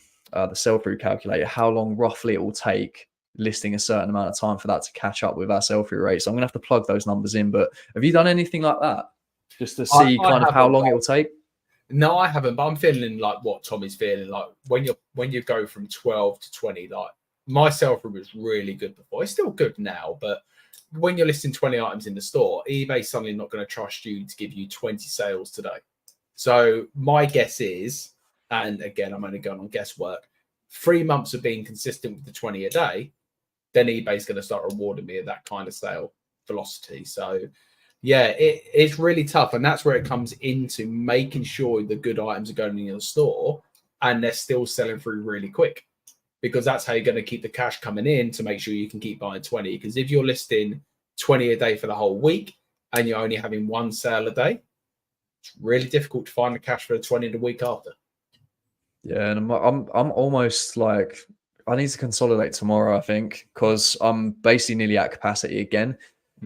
sell through calculator, how long roughly it will take listing a certain amount of time for that to catch up with our sell through rate. So I'm going to have to plug those numbers in. But have you done anything like that just to see kind of how long it will take? No, I haven't, but I'm feeling like what Tommy's feeling. Like when you go from 12 to 20, like my sell-through was really good before. It's still good now, but when you're listing 20 items in the store, eBay's suddenly not going to trust you to give you 20 sales today. So my guess is, and again, I'm only going on guesswork, 3 months of being consistent with the 20 a day, then eBay's going to start rewarding me at that kind of sale velocity. So yeah, it's really tough. And that's where it comes into making sure the good items are going in your store and they're still selling through really quick, because that's how you're going to keep the cash coming in to make sure you can keep buying 20. Because if you're listing 20 a day for the whole week and you're only having one sale a day, it's really difficult to find the cash for the 20 the week after. Yeah, and I'm almost like, I need to consolidate tomorrow, I think, because I'm basically nearly at capacity again.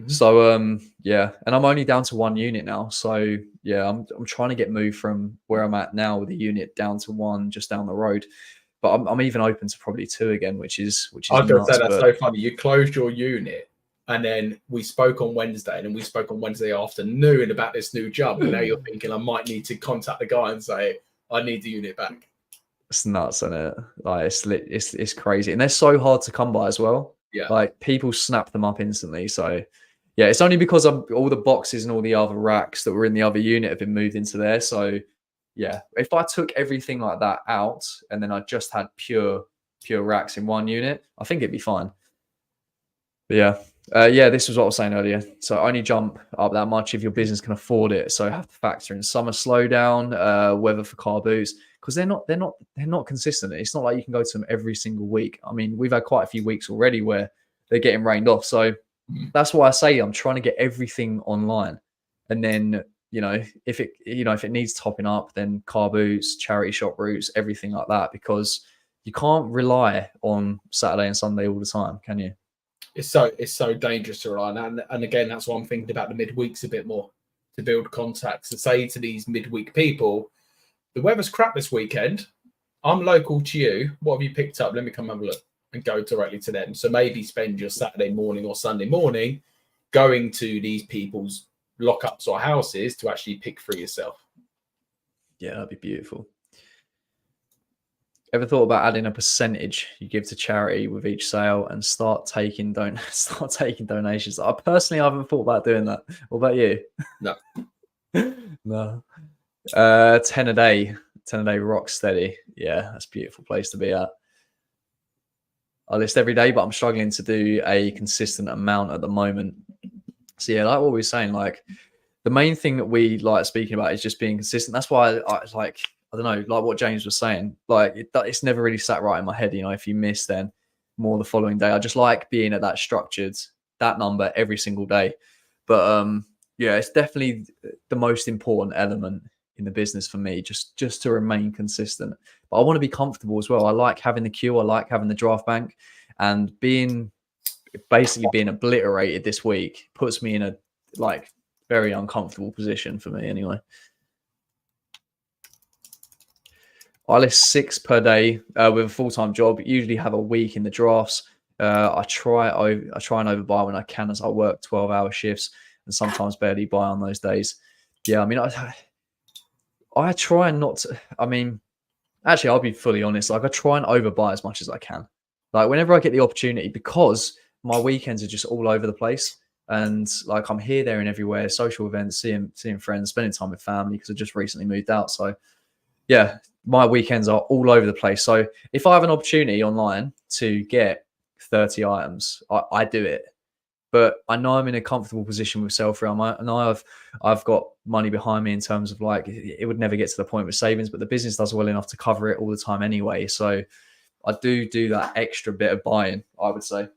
So yeah, and I'm only down to 1 unit now. So yeah, I'm trying to get moved from where I'm at now with a unit down to 1 just down the road. But I'm even open to probably 2 again, which is I was going to say that's so funny. You closed your unit and then we spoke on Wednesday, and then we spoke on Wednesday afternoon about this new job. And now you're thinking I might need to contact the guy and say I need the unit back. It's nuts, isn't it? Like it's crazy, and they're so hard to come by as well. Yeah, like people snap them up instantly. So yeah, it's only because all the boxes and all the other racks that were in the other unit have been moved into there. So yeah, if I took everything like that out and then I just had pure racks in 1 unit, I think it'd be fine. But yeah, this was what I was saying earlier. So only jump up that much if your business can afford it. So have to factor in summer slowdown, weather for car boots, because they're not consistent. It's not like you can go to them every single week. I mean, we've had quite a few weeks already where they're getting rained off. So That's why I say I'm trying to get everything online. And then, if it needs topping up, then car boots, charity shop routes, everything like that, because you can't rely on Saturday and Sunday all the time, can you? It's so dangerous to rely on. And again, that's why I'm thinking about the midweeks a bit more, to build contacts and say to these midweek people, the weather's crap this weekend. I'm local to you. What have you picked up? Let me come have a look, and go directly to them. So maybe spend your Saturday morning or Sunday morning going to these people's lockups or houses to actually pick for yourself. Yeah, that'd be beautiful. Ever thought about adding a percentage you give to charity with each sale and start taking donations? I personally haven't thought about doing that. What about you? No. No. 10 a day rock steady. Yeah, that's a beautiful place to be at. I list every day, but I'm struggling to do a consistent amount at the moment. So yeah, like what we were saying, like the main thing that we like speaking about is just being consistent. That's why I don't know, like what James was saying, like it's never really sat right in my head. If you miss, then more the following day. I just like being at that number every single day. But yeah, it's definitely the most important element in the business for me, just to remain consistent. But I want to be comfortable as well. I like having the queue. I like having the draft bank, and basically being obliterated this week puts me in a very uncomfortable position for me anyway. I list 6 per day with a full-time job. Usually have a week in the drafts. I try and overbuy when I can, as I work 12-hour shifts and sometimes barely buy on those days. Yeah, I mean, I try not to. I mean, actually, I'll be fully honest. Like, I try and overbuy as much as I can. Like, whenever I get the opportunity, because my weekends are just all over the place, and like I'm here, there, and everywhere. Social events, seeing friends, spending time with family because I just recently moved out. So yeah, my weekends are all over the place. So if I have an opportunity online to get 30 items, I do it. But I know I'm in a comfortable position with Self-Realm. I know I've got money behind me in terms of like it would never get to the point with savings, but the business does well enough to cover it all the time anyway. So I do that extra bit of buying, I would say.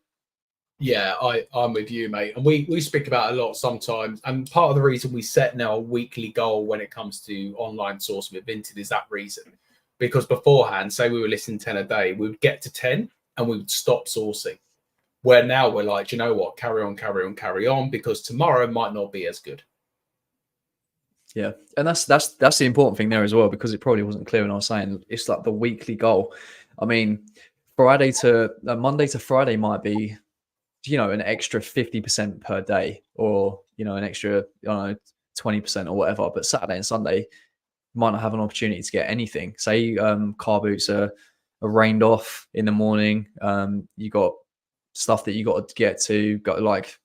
Yeah, I'm with you, mate. And we speak about it a lot sometimes. And part of the reason we set now a weekly goal when it comes to online sourcing with Vinted is that reason. Because beforehand, say we were listing 10 a day, we would get to 10 and we would stop sourcing. Where now we're like, you know what, carry on, because tomorrow might not be as good. Yeah, and that's the important thing there as well, because it probably wasn't clear when I was saying it's like the weekly goal. I mean, Monday to Friday might be, an extra 50% per day, or an extra, I don't know, 20% or whatever. But Saturday and Sunday, you might not have an opportunity to get anything. Say car boots are rained off in the morning. You got stuff that you got to get to, got like,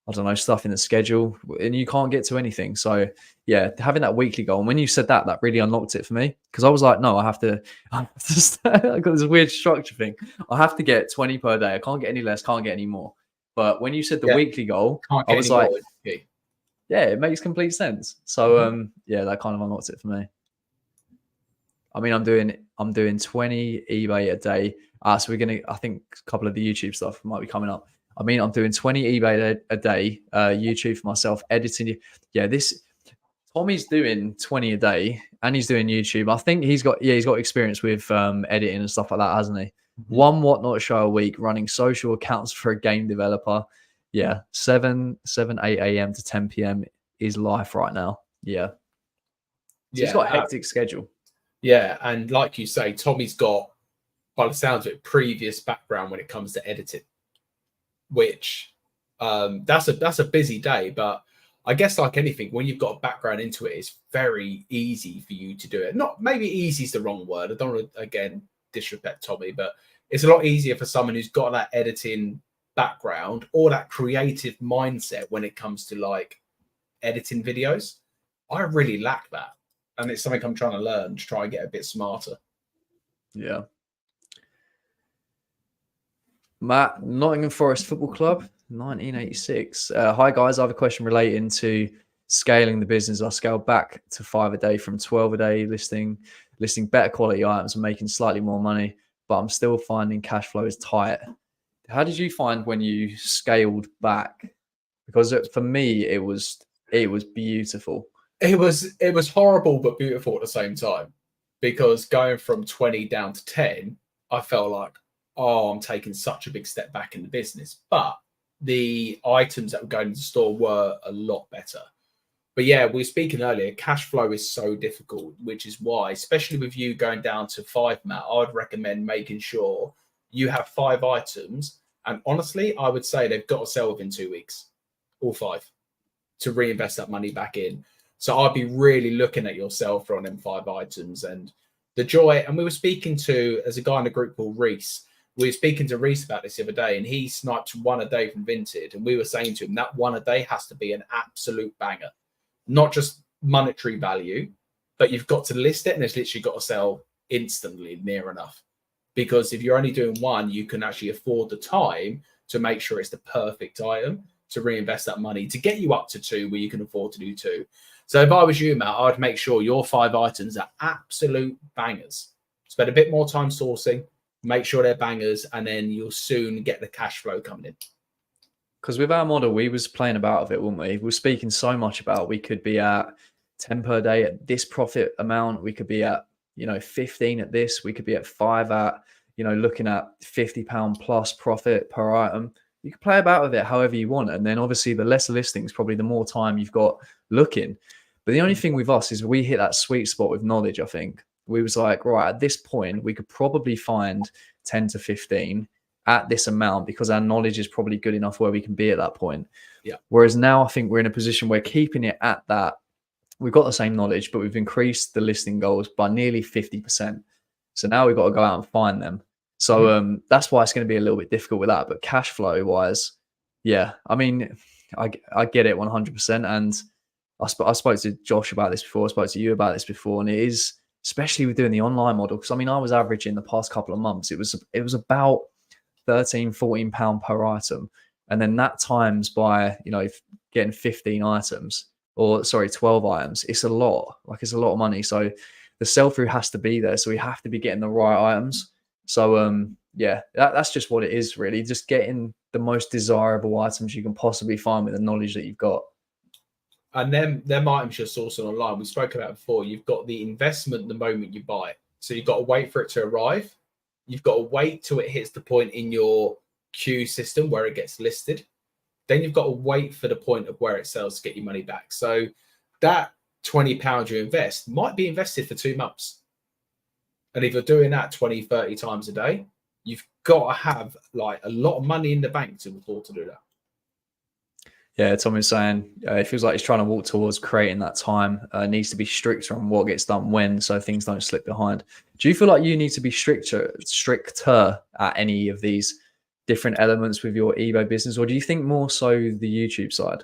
I don't know, stuff in the schedule, and you can't get to anything. So yeah, having that weekly goal. And when you said that really unlocked it for me, because I was like, no, I have to I got this weird structure thing. I have to get 20 per day. I can't get any less, can't get any more. But when you said the weekly goal, I was like, yeah, it makes complete sense. So yeah, that kind of unlocked it for me. I mean, I'm doing 20 eBay a day. So I think a couple of the YouTube stuff might be coming up. I mean, I'm doing 20 eBay a day, YouTube for myself, editing. Yeah, Tommy's doing 20 a day, and he's doing YouTube. I think he's got experience with editing and stuff like that, hasn't he? Mm-hmm. One Whatnot show a week, running social accounts for a game developer. Yeah, 8 a.m. to 10 p.m. is life right now. Yeah. So he's got a hectic schedule. Yeah, and like you say, Tommy's got, by the sounds of it, previous background when it comes to editing, which that's a busy day. But I guess like anything, when you've got a background into it, it's very easy for you to do it. Not maybe easy is the wrong word. I don't want to, again, disrespect Tommy, but it's a lot easier for someone who's got that editing background or that creative mindset when it comes to like editing videos. I really lack that. And it's something I'm trying to learn to try and get a bit smarter. Yeah. Matt, Nottingham Forest Football Club, 1986. Hi, guys. I have a question relating to scaling the business. I scaled back to 5 a day from 12 a day, listing better quality items and making slightly more money, but I'm still finding cash flow is tight. how did you find when you scaled back? Because for me, it was beautiful. It was horrible but beautiful at the same time, because going from 20 down to 10, I felt like, oh, I'm taking such a big step back in the business. But the items that were going into the store were a lot better. But yeah, we were speaking earlier, cash flow is so difficult, which is why, especially with you going down to 5, Matt, I'd recommend making sure you have 5 items. And honestly, I would say they've got to sell within 2 weeks, all 5, to reinvest that money back in. So I'd be really looking at yourself on them 5 items and the joy. And we were speaking to, as a guy in a group called Reese, we were speaking to Reese about this the other day, and he sniped 1 a day from Vinted. And we were saying to him that 1 a day has to be an absolute banger, not just monetary value, but you've got to list it and it's literally got to sell instantly, near enough. Because if you're only doing 1, you can actually afford the time to make sure it's the perfect item to reinvest that money to get you up to 2 where you can afford to do 2. So if I was you, Matt, I'd make sure your 5 items are absolute bangers. Spend a bit more time sourcing, make sure they're bangers, and then you'll soon get the cash flow coming in. Because with our model, we was playing about with it, weren't we? We were speaking so much about we could be at 10 per day at this profit amount. We could be at, 15 at this. We could be at 5 at, looking at £50 plus profit per item. You can play about with it however you want. And then obviously the lesser listings, probably the more time you've got looking. But the only thing with us is we hit that sweet spot with knowledge, I think. We was like, right, at this point, we could probably find 10 to 15 at this amount because our knowledge is probably good enough where we can be at that point. Yeah. Whereas now I think we're in a position where keeping it at that, we've got the same knowledge, but we've increased the listing goals by nearly 50%. So now we've got to go out and find them. So that's why it's going to be a little bit difficult with that. But cash flow wise, yeah, I mean, I get it 100%. And I spoke to Josh about this before. I spoke to you about this before. And it is, especially with doing the online model, because I mean, I was averaging the past couple of months, it was about £13-14 per item. And then that times by, getting 15 items or 12 items, it's a lot. Like it's a lot of money. So the sell-through has to be there. So we have to be getting the right items. So yeah, that's just what it is really. Just getting the most desirable items you can possibly find with the knowledge that you've got. And them items you're sourcing online, we spoke about before, you've got the investment the moment you buy it. So you've got to wait for it to arrive. You've got to wait till it hits the point in your queue system where it gets listed. Then you've got to wait for the point of where it sells to get your money back. So that £20 you invest might be invested for 2 months. And if you're doing that 20, 30 times a day, you've got to have like a lot of money in the bank to afford to do that. Yeah, Tom is saying it feels like he's trying to walk towards creating that time. Needs to be stricter on what gets done when, so things don't slip behind. Do you feel like you need to be stricter at any of these different elements with your eBay business, or do you think more so the YouTube side?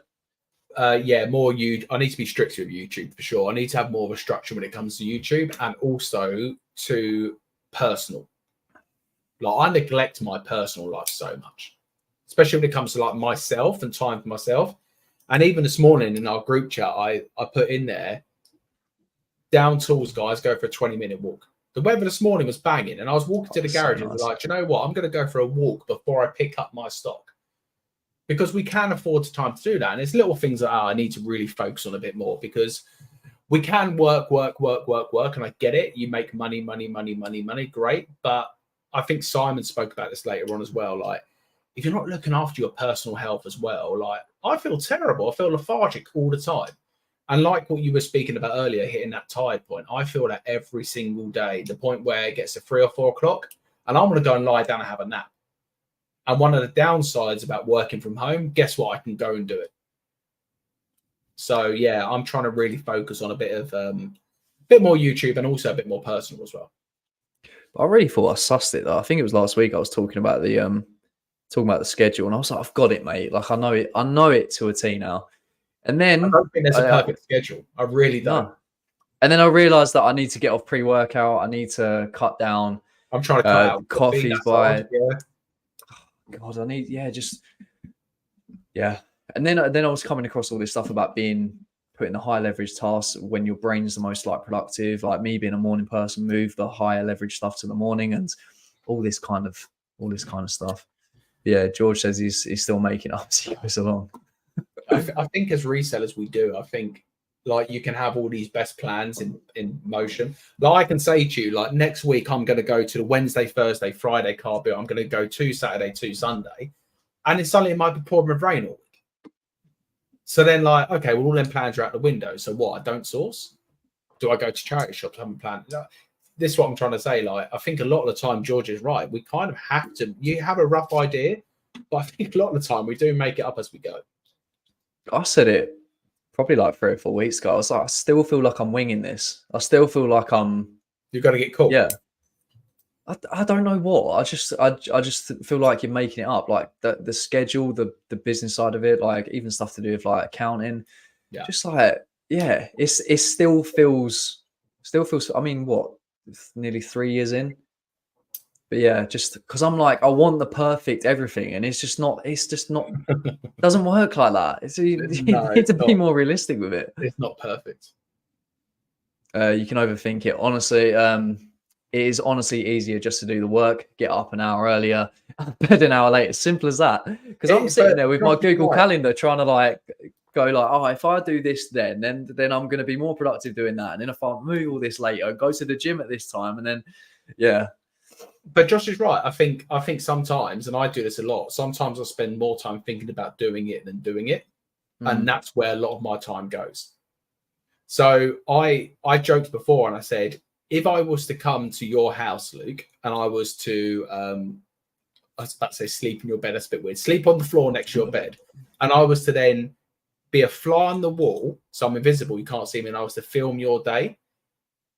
Yeah, more you. I need to be stricter with YouTube for sure. I need to have more of a structure when it comes to YouTube and also to personal. Like I neglect my personal life so much, especially when it comes to like myself and time for myself. And even this morning in our group chat, I put in there, down tools, guys, go for a 20-minute walk. The weather this morning was banging, and I was walking to the garage and was like, you know what? I'm going to go for a walk before I pick up my stock. Because we can afford the time to do that. And it's little things that I need to really focus on a bit more, because we can work. And I get it. You make money, great. But I think Simon spoke about this later on as well. Like, if you're not looking after your personal health as well, like I feel terrible. I feel lethargic all the time. And like what you were speaking about earlier, hitting that tired point, I feel that every single day, the point where it gets to 3 or 4 o'clock and I'm going to go and lie down and have a nap. And one of the downsides about working from home, guess what? I can go and do it. So yeah, I'm trying to really focus on a bit more YouTube and also a bit more personal as well. I really thought I sussed it though. I think it was last week I was talking about the schedule, and I was like, I've got it, mate. Like I know it to a T now. And then I don't think there's a perfect schedule. I really don't. No. And then I realized that I need to get off pre-workout. I need to cut down. I'm trying to cut out coffees by. Yeah. God, I need And then I was coming across all this stuff about putting the high leverage tasks when your brain's the most like productive. Like me being a morning person, move the higher leverage stuff to the morning, and all this kind of stuff. Yeah, George says he's still making up as he goes along. I think as resellers we do. I think like you can have all these best plans in motion. Like I can say to you, like next week I'm going to go to the Wednesday, Thursday, Friday car build. I'm going to go to Saturday, to Sunday, and then suddenly it might be pouring with rain all week. So then like, okay, well all them plans are out the window. So what? I don't source? Do I go to charity shops? I haven't planned. This is what I'm trying to say. Like I think a lot of the time George is right. We kind of have to. You have a rough idea, but I think a lot of the time we do make it up as we go. I said it probably like 3 or 4 weeks ago. I was like, I still feel like I'm winging this. I still feel like You've got to get caught. Yeah. I don't know what. I just feel like you're making it up. Like the schedule, the business side of it, like even stuff to do with like accounting. Yeah. Just like, yeah, it still feels. I mean, what? It's nearly 3 years in. But yeah, just because I'm like, I want the perfect everything, and it's just not. Doesn't work like that. You need to be more realistic with it. It's not perfect. You can overthink it. Honestly, it is honestly easier just to do the work, get up an hour earlier, bed an hour later. Simple as that. Because I'm sitting there with my Google Calendar trying to like go like, oh, if I do this then I'm going to be more productive doing that. And then if I move all this later, go to the gym at this time, and then yeah. But Josh is right. I think sometimes, and I do this a lot, sometimes I spend more time thinking about doing it than doing it. And that's where a lot of my time goes. So I joked before and I said, if I was to come to your house, Luke, and I was to, I was about to say sleep in your bed, that's a bit weird, sleep on the floor next to your bed, and I was to then be a fly on the wall, so I'm invisible, you can't see me, and I was to film your day,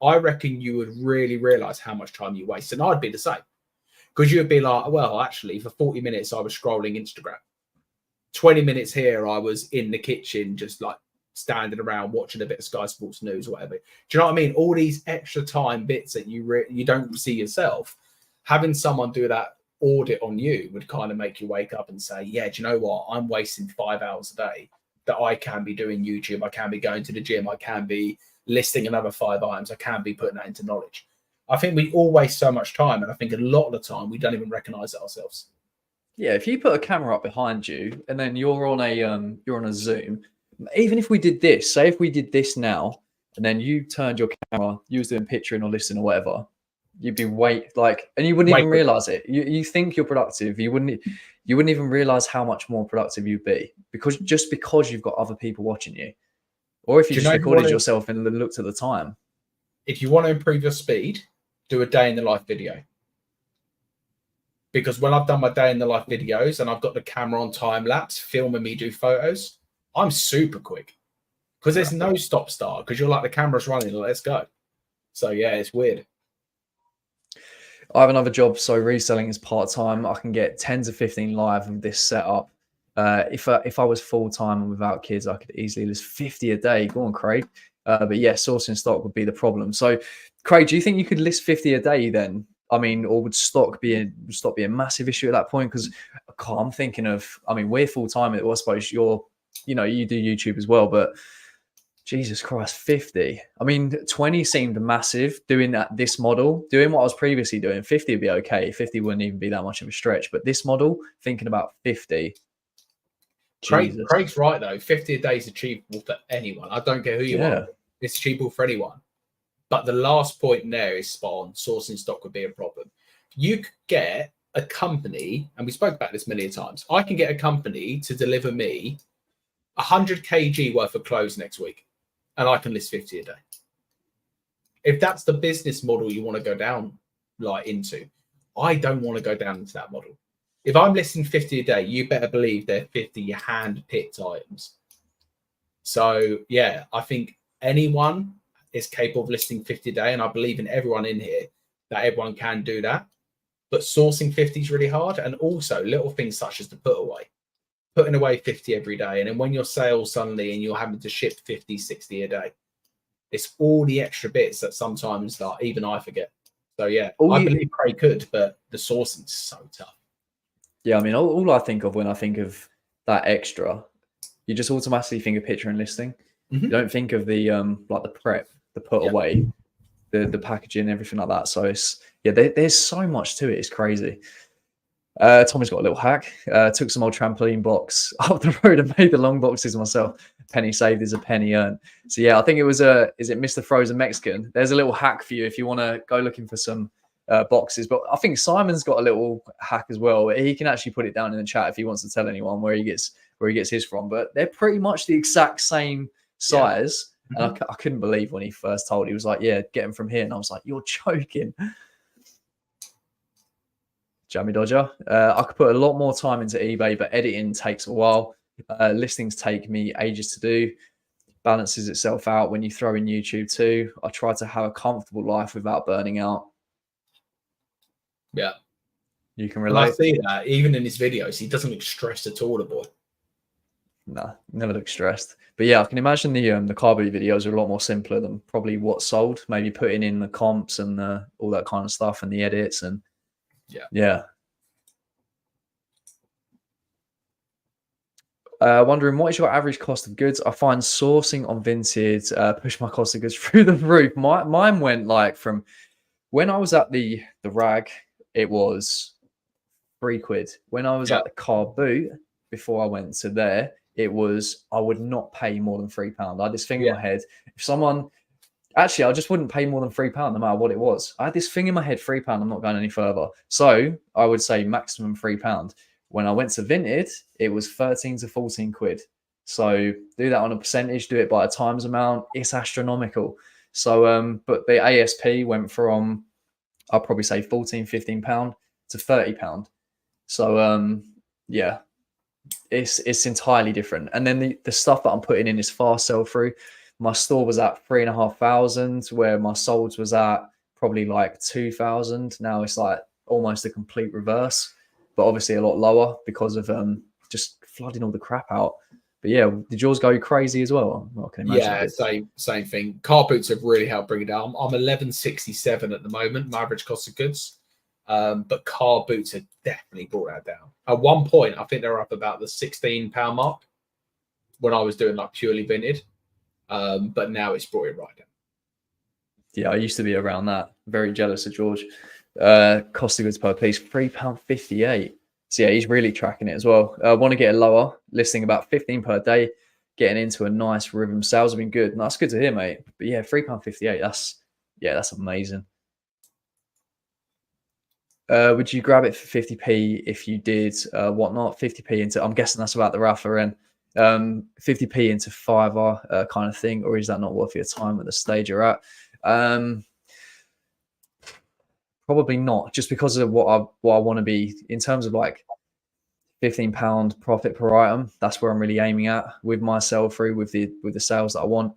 I reckon you would really realize how much time you waste. And I'd be the same. Because you'd be like, well, actually, for 40 minutes, I was scrolling Instagram. 20 minutes here, I was in the kitchen, just like standing around watching a bit of Sky Sports News or whatever. Do you know what I mean? All these extra time bits that you don't see yourself, having someone do that audit on you would kind of make you wake up and say, yeah, do you know what? I'm wasting 5 hours a day that I can be doing YouTube. I can be going to the gym. I can be listing another 5 items. I can be putting that into knowledge. I think we all waste so much time. And I think a lot of the time we don't even recognize it ourselves. Yeah, if you put a camera up behind you and then you're on a Zoom, even if we did this, say if we did this now, and then you turned your camera, you was doing picturing or listening or whatever, you'd be and you wouldn't even realize it. You think you're productive, you wouldn't even realize how much more productive you'd be because you've got other people watching you, or if you just recorded yourself and looked at the time. If you want to improve your speed, do a day in the life video. Because when I've done my day in the life videos and I've got the camera on time lapse filming me do photos, I'm super quick because there's no stop start because you're like the camera's running, let's go. So yeah, it's weird. I have another job, so reselling is part-time. I can get 10 to 15 live with this setup. If I was full-time and without kids, I could easily list 50 a day. Go on, Craig. But yeah, sourcing stock would be the problem. So Craig, do you think you could list 50 a day then? I mean, or would stock be a massive issue at that point? Because I'm thinking of, I mean, we're full-time. I suppose you do YouTube as well, but Jesus Christ, 50. I mean, 20 seemed massive doing this model, doing what I was previously doing. 50 would be okay. 50 wouldn't even be that much of a stretch. But this model, thinking about 50. Craig's right, though. 50 a day is achievable for anyone. I don't care who you are. It's achievable for anyone. But the last point there is spot on. Sourcing stock would be a problem. You could get a company, and we spoke about this many times. I can get a company to deliver me 100 kg worth of clothes next week, and I can list 50 a day. If that's the business model you want to go down into, I don't want to go down into that model. If I'm listing 50 a day, you better believe they're 50 hand-picked items. So yeah, I think anyone is capable of listing 50 a day, and I believe in everyone in here that everyone can do that. But sourcing 50 is really hard, and also little things such as the put away. Putting away 50 every day, and then when your sales suddenly and you're having to ship 50, 60 a day, it's all the extra bits that sometimes even I forget. So yeah, I believe Craig could, but the sourcing is so tough. Yeah, I mean, all I think of when I think of that extra, you just automatically think of picture and listing. You don't think of the the prep, the put away, the packaging, everything like that. So it's there's so much to it. It's crazy. Tommy's got a little hack. Took some old trampoline box up the road and made the long boxes myself. Penny saved is a penny earned. So yeah, I think it was is it Mr. Frozen Mexican? There's a little hack for you if you want to go looking for some boxes. But I think Simon's got a little hack as well. He can actually put it down in the chat if he wants to tell anyone where he gets his from. But they're pretty much the exact same size. Yeah. And I couldn't believe when he first told. He was like, "Yeah, get them from here," and I was like, "You're joking." Jammy Dodger. I could put a lot more time into eBay, but editing takes a while. Listings take me ages to do. Balances itself out when you throw in YouTube too. I try to have a comfortable life without burning out. Yeah. You can relate. And I see that even in his videos, he doesn't look stressed at all, the boy. No, never look stressed. But yeah, I can imagine the car boot videos are a lot more simpler than probably what sold. Maybe putting in the comps and all that kind of stuff and the edits and yeah. Wondering what is your average cost of goods? I find sourcing on Vinted push my cost of goods through the roof. Mine went like from when I was at the rag, it was £3. When I was at the car boot before I went to there, it was I would not pay more than £3. I had this thing in my head. If someone actually, I just wouldn't pay more than £3 no matter what it was. I had this thing in my head, £3. I'm not going any further. So I would say maximum £3. When I went to Vinted, it was 13 to 14 quid. So do that on a percentage, do it by a times amount. It's astronomical. So, but the ASP went from, I'll probably say 14, 15 pound to 30 pound. So, yeah, it's entirely different. And then the stuff that I'm putting in is fast sell through. My store was at 3,500, where my solds was at probably like 2,000. Now it's like almost a complete reverse, but obviously a lot lower because of just flooding all the crap out. But yeah, did yours go crazy as well? I can imagine. Yeah, same thing. Car boots have really helped bring it down. I'm 1167 at the moment, my average cost of goods. But car boots have definitely brought that down. At one point, I think they were up about the £16 mark when I was doing like purely Vinted. But now it's brought it right down. Yeah, I used to be around that. Very jealous of George. Cost of goods per piece, £3.58. So yeah, he's really tracking it as well. I want to get it lower, listing about 15 per day, getting into a nice rhythm. Sales have been good. And that's good to hear, mate. But yeah, £3.58. That's amazing. Would you grab it for 50p if you did whatnot? 50p into, I'm guessing that's about the Rafa end. 50p into Fiverr kind of thing, or is that not worth your time at the stage you're at? Probably not, just because of what I want to be in terms of like £15 profit per item. That's where I'm really aiming at with my sell through with the sales that I want.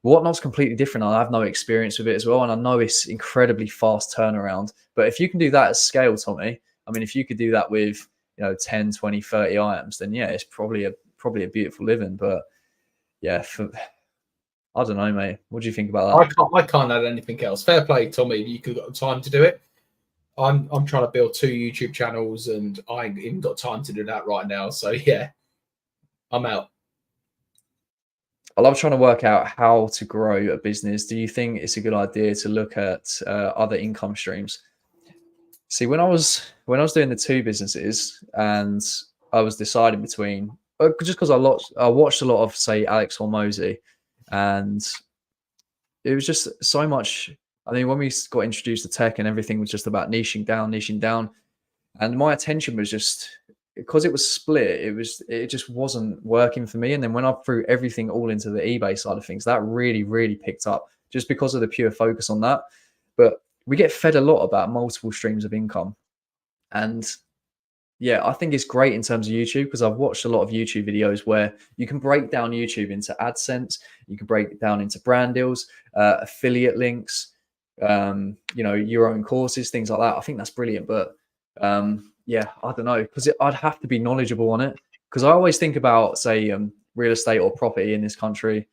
Whatnot's completely different. I have no experience with it as well, and I know it's incredibly fast turnaround. But if you can do that at scale, Tommy, I mean, if you could do that with 10, 20, 30 items, then yeah, it's probably a beautiful living. But yeah, I don't know, mate. What do you think about that? I can't add anything else. Fair play, Tommy. You could have got the time to do it. I'm trying to build 2 YouTube channels, and I ain't even got time to do that right now. So yeah, I'm out. I love trying to work out how to grow a business. Do you think it's a good idea to look at other income streams? See, when I was doing the 2 businesses, and I was deciding between, just because I watched a lot of, say, Alex Hormozy, and it was just so much. I mean, when we got introduced to tech and everything was just about niching down, and my attention was just, because it was split, it just wasn't working for me. And then when I threw everything all into the eBay side of things, that really, really picked up just because of the pure focus on that. But we get fed a lot about multiple streams of income. And yeah, I think it's great in terms of YouTube, because I've watched a lot of YouTube videos where you can break down YouTube into AdSense, you can break it down into brand deals, affiliate links, your own courses, things like that. I think that's brilliant. But yeah, I don't know, because I'd have to be knowledgeable on it, because I always think about, say, real estate or property in this country,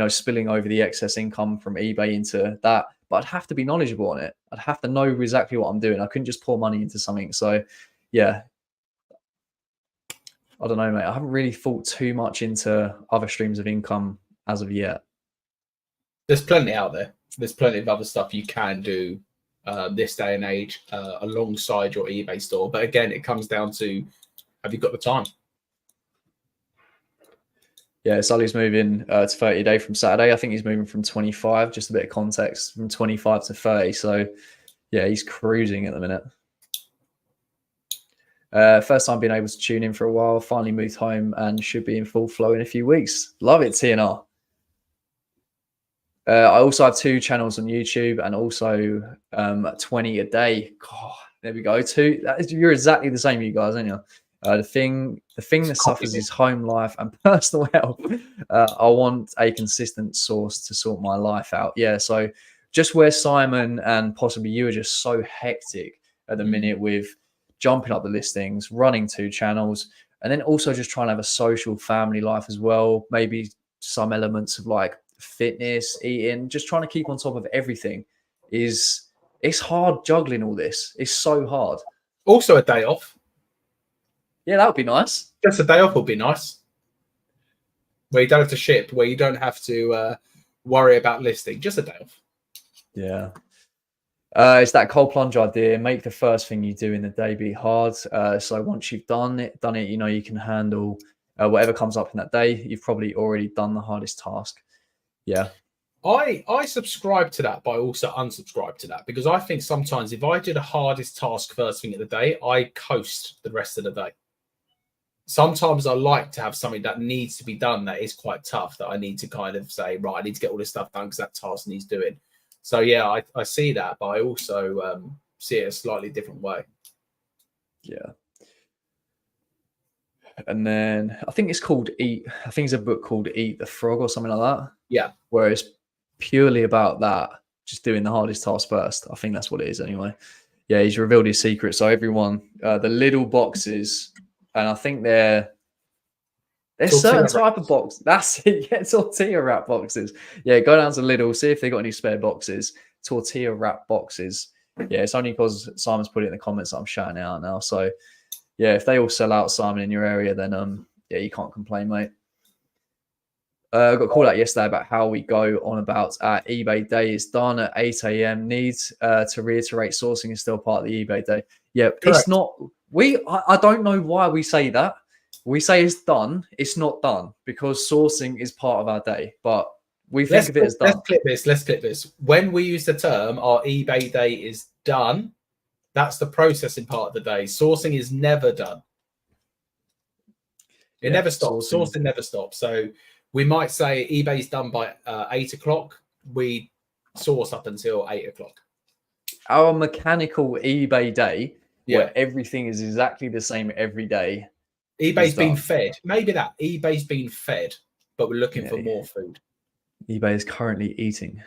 spilling over the excess income from eBay into that. But I'd have to be knowledgeable on it. I'd have to know exactly what I'm doing. I couldn't just pour money into something. So yeah, I don't know, mate. I haven't really thought too much into other streams of income as of yet. There's plenty out there. There's plenty of other stuff you can do this day and age alongside your eBay store. But again, it comes down to, have you got the time? Yeah, Sully's moving to 30 a day from Saturday. I think he's moving from 25, just a bit of context, from 25 to 30. So, yeah, he's cruising at the minute. First time being able to tune in for a while. Finally moved home and should be in full flow in a few weeks. Love it, TNR. I also have 2 channels on YouTube and also 20 a day. God, there we go. You're exactly the same, you guys, aren't you? The thing that suffers is home life and personal health. I want a consistent source to sort my life out. Yeah, so just where Simon and possibly you are just so hectic at the minute with jumping up the listings, running 2 channels, and then also just trying to have a social family life as well. Maybe some elements of like fitness, eating, just trying to keep on top of everything. It's hard juggling all this. It's so hard. Also a day off. Yeah, that would be nice. Just a day off would be nice. Where you don't have to ship, where you don't have to worry about listing. Just a day off. Yeah. It's that cold plunge idea. Make the first thing you do in the day be hard. So once you've done it, you know you can handle whatever comes up in that day. You've probably already done the hardest task. Yeah. I subscribe to that, but I also unsubscribe to that, because I think sometimes if I do the hardest task first thing of the day, I coast the rest of the day. Sometimes I like to have something that needs to be done that is quite tough, that I need to kind of say, right, I need to get all this stuff done because that task needs doing. So, yeah, I see that, but I also see it a slightly different way. Yeah. And then I think it's called I think it's a book called Eat the Frog or something like that. Yeah. Where it's purely about that, just doing the hardest task first. I think that's what it is anyway. Yeah, he's revealed his secret. So everyone, the little boxes, and I think they're certain type of box. That's it. Yeah, tortilla wrap boxes. Yeah, go down to Lidl, see if they got any spare boxes. Tortilla wrap boxes. Yeah, it's only because Simon's put it in the comments that I'm shouting it out now. So yeah, if they all sell out, Simon, in your area, then yeah, you can't complain, mate. I got called out yesterday about how we go on about our eBay day is done at 8 a.m. Needs to reiterate, sourcing is still part of the eBay day. Yeah, correct. It's not. I don't know why we say that. We say it's done. It's not done because sourcing is part of our day. But we think of it as done. Let's clip this. When we use the term our eBay day is done, that's the processing part of the day. Sourcing is never done. It never stops. Sourcing never stops. So we might say eBay's done by 8 o'clock. We source up until 8 o'clock. Our mechanical eBay day, where everything is exactly the same every day. eBay's been fed. Maybe that eBay's been fed, but we're looking for more food. eBay is currently eating.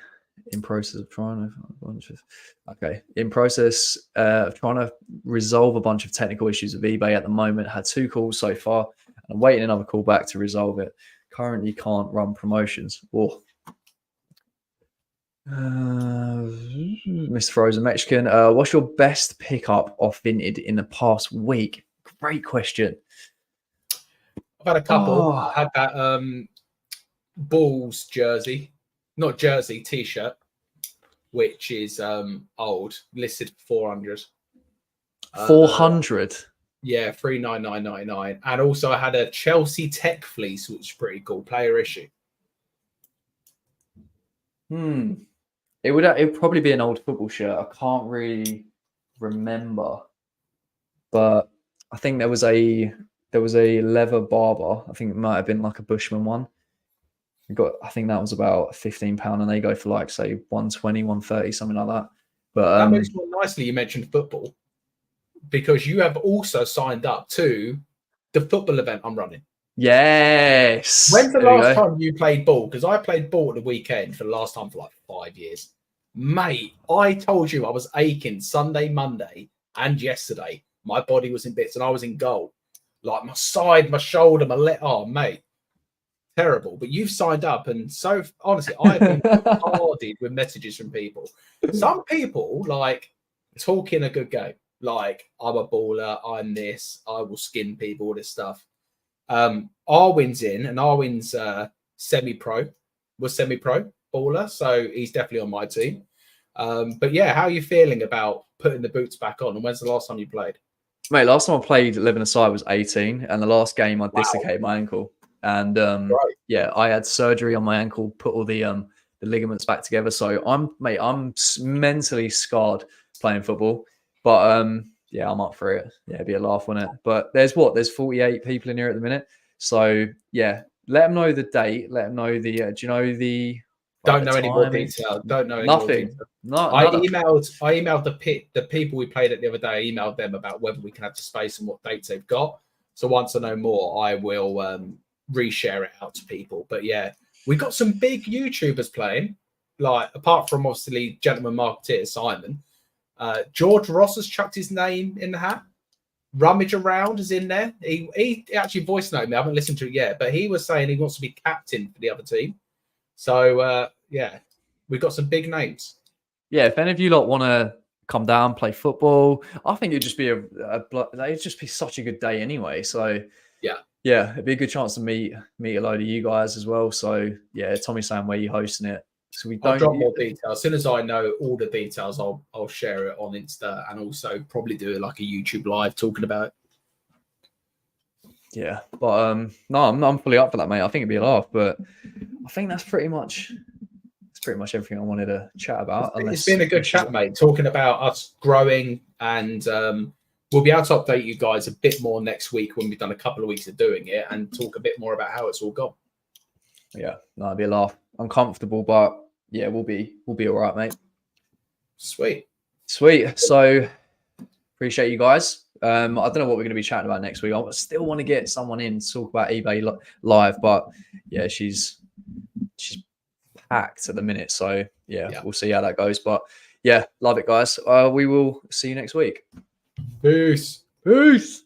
In process of trying to resolve a bunch of technical issues with eBay at the moment. Had 2 calls so far. I'm waiting another call back to resolve it. Currently can't run promotions. Oh. Mr. Frozen Mexican, what's your best pickup off Vinted in the past week? Great question. I've had a couple. I had that Bulls jersey. Not jersey, t-shirt, which is old, listed for 400. 400? Yeah, 399.99. And also I had a Chelsea Tech fleece, which is pretty cool, player issue. It would probably be an old football shirt. I can't really remember, but I think there was a leather barber. I think it might have been like a Bushman one. I think that was about £15, and they go for like say 120, 130, something like that. But that makes more nicely you mentioned football, because you have also signed up to the football event I'm running. Yes. When's the last time you played ball? Because I played ball at the weekend for the last time for like 5 years. Mate, I told you I was aching Sunday, Monday, and yesterday. My body was in bits, and I was in goal. Like my side, my shoulder, my leg. Oh, mate. Terrible. But you've signed up, and so honestly, I've been bombarded with messages from people. Some people like talking a good game. Like, I'm a baller, I'm this, I will skin people, all this stuff. Arwin's in, and Arwin's semi-pro baller, so he's definitely on my team. But yeah, how are you feeling about putting the boots back on? And when's the last time you played? Mate, last time I played 11 aside was 18, and the last game I dislocated my ankle. And Right. yeah, I had surgery on my ankle, put all the ligaments back together. So I'm mentally scarred playing football. But yeah, I'm up for it. Yeah, it'd be a laugh on it. But there's 48 people in here at the minute. So yeah, let them know the date. Let them know the. Do you know the? Don't know any more timing? detail. Don't know any more Nothing. detail. Not. I emailed the people we played at the other day. I emailed them about whether we can have the space and what dates they've got. So once I know more, I will reshare it out to people. But yeah, we got some big YouTubers playing. Like apart from obviously gentleman marketeer Simon, George Ross has chucked his name in the hat. Rummage Around is in there. He actually voice noted me. I haven't listened to it yet, but he was saying he wants to be captain for the other team. So yeah, we've got some big names. Yeah, if any of you lot want to come down, play football, I think it'd just be it'd just be such a good day anyway. So yeah, it'd be a good chance to meet a load of you guys as well. So yeah, Tommy's saying where you hosting it. So I'll drop more details. As soon as I know all the details, I'll share it on Insta and also probably do like a YouTube live talking about it. Yeah, but no, I'm fully up for that, mate. I think it'd be a laugh, but I think that's pretty much everything I wanted to chat about. It's been a good chat, mate, talking about us growing, and we'll be able to update you guys a bit more next week when we've done a couple of weeks of doing it and talk a bit more about how it's all gone. Yeah, no, it'd be a laugh. Uncomfortable, but yeah, we'll be all right, mate. Sweet. So appreciate you guys. I don't know what we're going to be chatting about next week. I still want to get someone in to talk about eBay live, but yeah, she's packed at the minute. So yeah, we'll see how that goes. But yeah, love it, guys. We will see you next week. Peace. Peace.